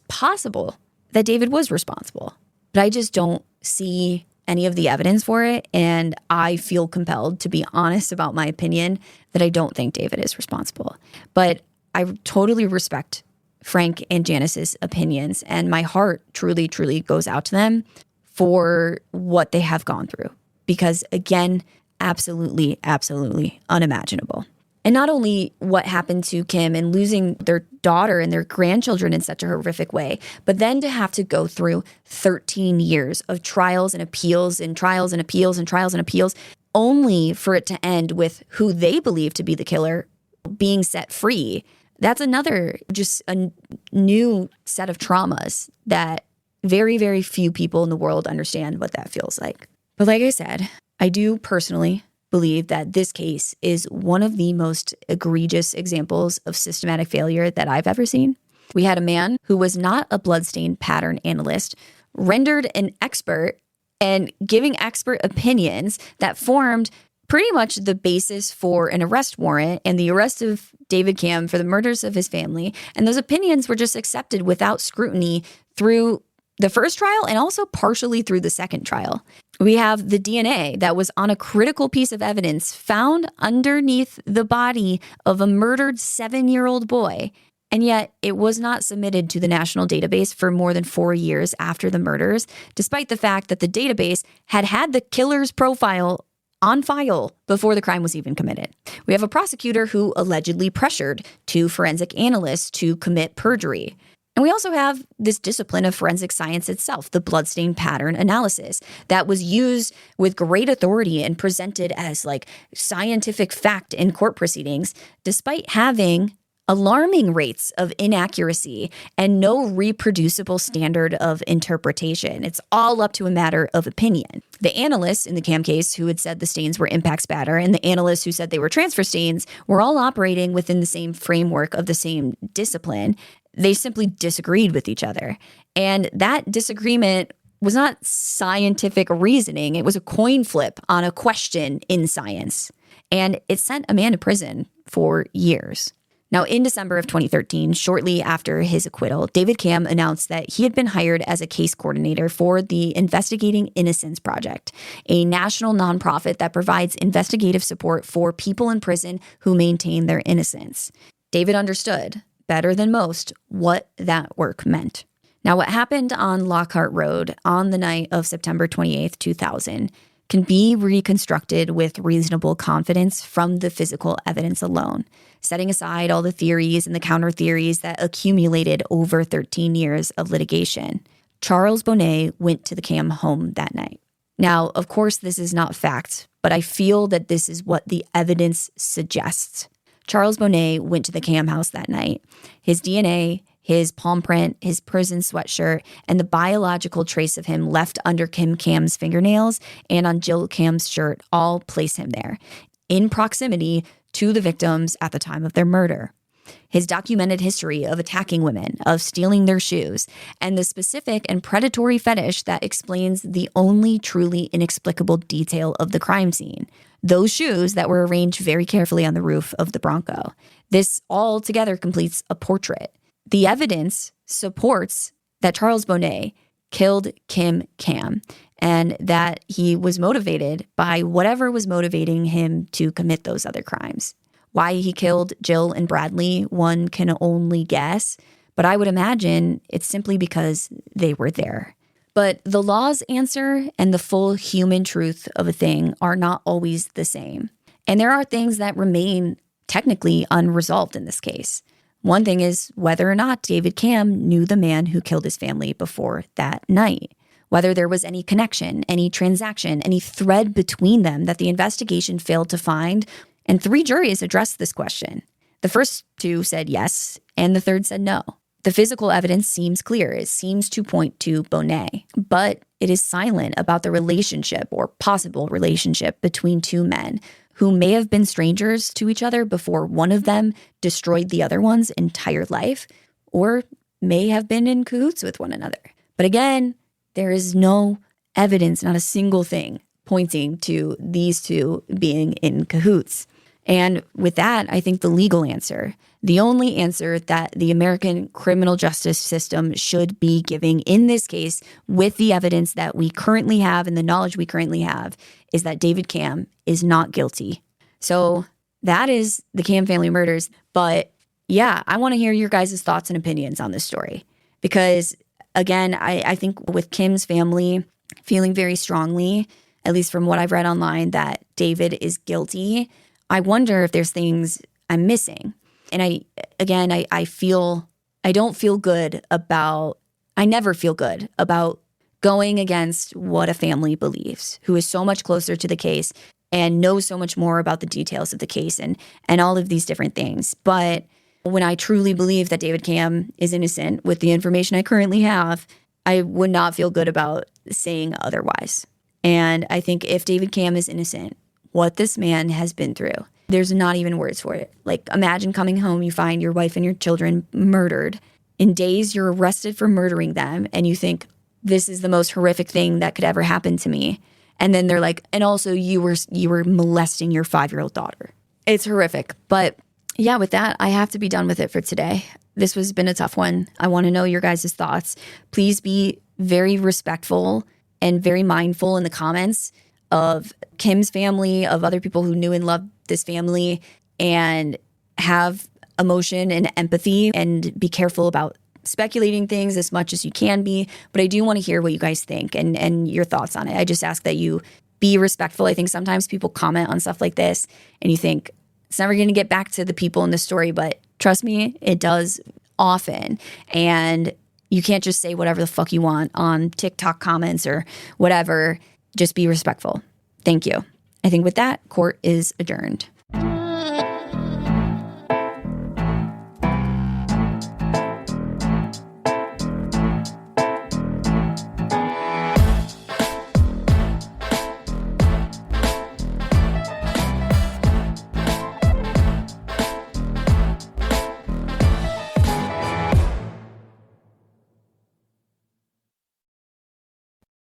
possible that David was responsible, but I just don't see any of the evidence for it. And I feel compelled to be honest about my opinion that I don't think David is responsible. But I totally respect Frank and Janice's opinions, and my heart truly, truly goes out to them for what they have gone through. Because again, absolutely, absolutely unimaginable. And not only what happened to Kim and losing their daughter and their grandchildren in such a horrific way, but then to have to go through 13 years of trials and appeals and trials and appeals and trials and appeals, only for it to end with who they believe to be the killer being set free. That's another, just a new set of traumas that very, very few people in the world understand what that feels like. But like I said, I do personally believe that this case is one of the most egregious examples of systematic failure that I've ever seen. We had a man who was not a bloodstain pattern analyst, rendered an expert and giving expert opinions that formed pretty much the basis for an arrest warrant and the arrest of David Camm for the murders of his family. And those opinions were just accepted without scrutiny through the first trial and also partially through the second trial. We have the DNA that was on a critical piece of evidence found underneath the body of a murdered 7-year-old boy. And yet it was not submitted to the national database for more than 4 years after the murders, despite the fact that the database had the killer's profile on file before the crime was even committed. We have a prosecutor who allegedly pressured 2 forensic analysts to commit perjury. And we also have this discipline of forensic science itself, the bloodstain pattern analysis, that was used with great authority and presented as like scientific fact in court proceedings, despite having alarming rates of inaccuracy and no reproducible standard of interpretation. It's all up to a matter of opinion. The analysts in the Camm case who had said the stains were impact spatter and the analysts who said they were transfer stains were all operating within the same framework of the same discipline. They simply disagreed with each other. And that disagreement was not scientific reasoning. It was a coin flip on a question in science. and it sent a man to prison for years. Now, in December of 2013, shortly after his acquittal, David Camm announced that he had been hired as a case coordinator for the Investigating Innocence Project, a national nonprofit that provides investigative support for people in prison who maintain their innocence. David understood, better than most, what that work meant. Now, what happened on Lockhart Road on the night of September 28th, 2000, can be reconstructed with reasonable confidence from the physical evidence alone, setting aside all the theories and the counter theories that accumulated over 13 years of litigation. Charles Bonnet went to the Camm home that night. Now, of course, this is not fact, but I feel that this is what the evidence suggests. Charles Bonnet went to the Camm house that night. His DNA, his palm print, his prison sweatshirt, and the biological trace of him left under Kim Camm's fingernails and on Jill Camm's shirt all place him there, in proximity to the victims at the time of their murder. His documented history of attacking women, of stealing their shoes, and the specific and predatory fetish that explains the only truly inexplicable detail of the crime scene. Those shoes that were arranged very carefully on the roof of the Bronco. This all together completes a portrait. The evidence supports that Charles Bonnet killed Kim Camm and that he was motivated by whatever was motivating him to commit those other crimes. Why he killed Jill and Bradley, one can only guess, but I would imagine it's simply because they were there. But the law's answer and the full human truth of a thing are not always the same. And there are things that remain technically unresolved in this case. One thing is whether or not David Camm knew the man who killed his family before that night, whether there was any connection, any transaction, any thread between them that the investigation failed to find. And 3 juries addressed this question. The first 2 said yes, and the third said no. The physical evidence seems clear. It seems to point to Bonnet, but it is silent about the relationship or possible relationship between 2 men who may have been strangers to each other before one of them destroyed the other one's entire life, or may have been in cahoots with one another. But again, there is no evidence, not a single thing, pointing to these 2 being in cahoots. And with that, I think the legal answer, the only answer that the American criminal justice system should be giving in this case with the evidence that we currently have and the knowledge we currently have, is that David Camm is not guilty. So that is the Camm family murders. But yeah, I want to hear your guys' thoughts and opinions on this story. Because again, I think with Kim's family feeling very strongly, at least from what I've read online, that David is guilty, I wonder if there's things I'm missing. And I never feel good about going against what a family believes, who is so much closer to the case and knows so much more about the details of the case and all of these different things. But when I truly believe that David Camm is innocent with the information I currently have, I would not feel good about saying otherwise. And I think if David Camm is innocent, what this man has been through, there's not even words for it. Like, imagine coming home, you find your wife and your children murdered. In days, you're arrested for murdering them, and you think, this is the most horrific thing that could ever happen to me. And then they're like, and also you were molesting your 5-year-old daughter. It's horrific. But yeah, with that, I have to be done with it for today. This has been a tough one. I want to know your guys' thoughts. Please be very respectful and very mindful in the comments of Kim's family, of other people who knew and loved this family, and have emotion and empathy, and be careful about speculating things as much as you can be. But I do want to hear what you guys think and your thoughts on it. I just ask that you be respectful. I think sometimes people comment on stuff like this and you think it's never going to get back to the people in the story, but trust me, it does often. And you can't just say whatever the fuck you want on TikTok comments or whatever. Just be respectful. Thank you. I think with that, court is adjourned.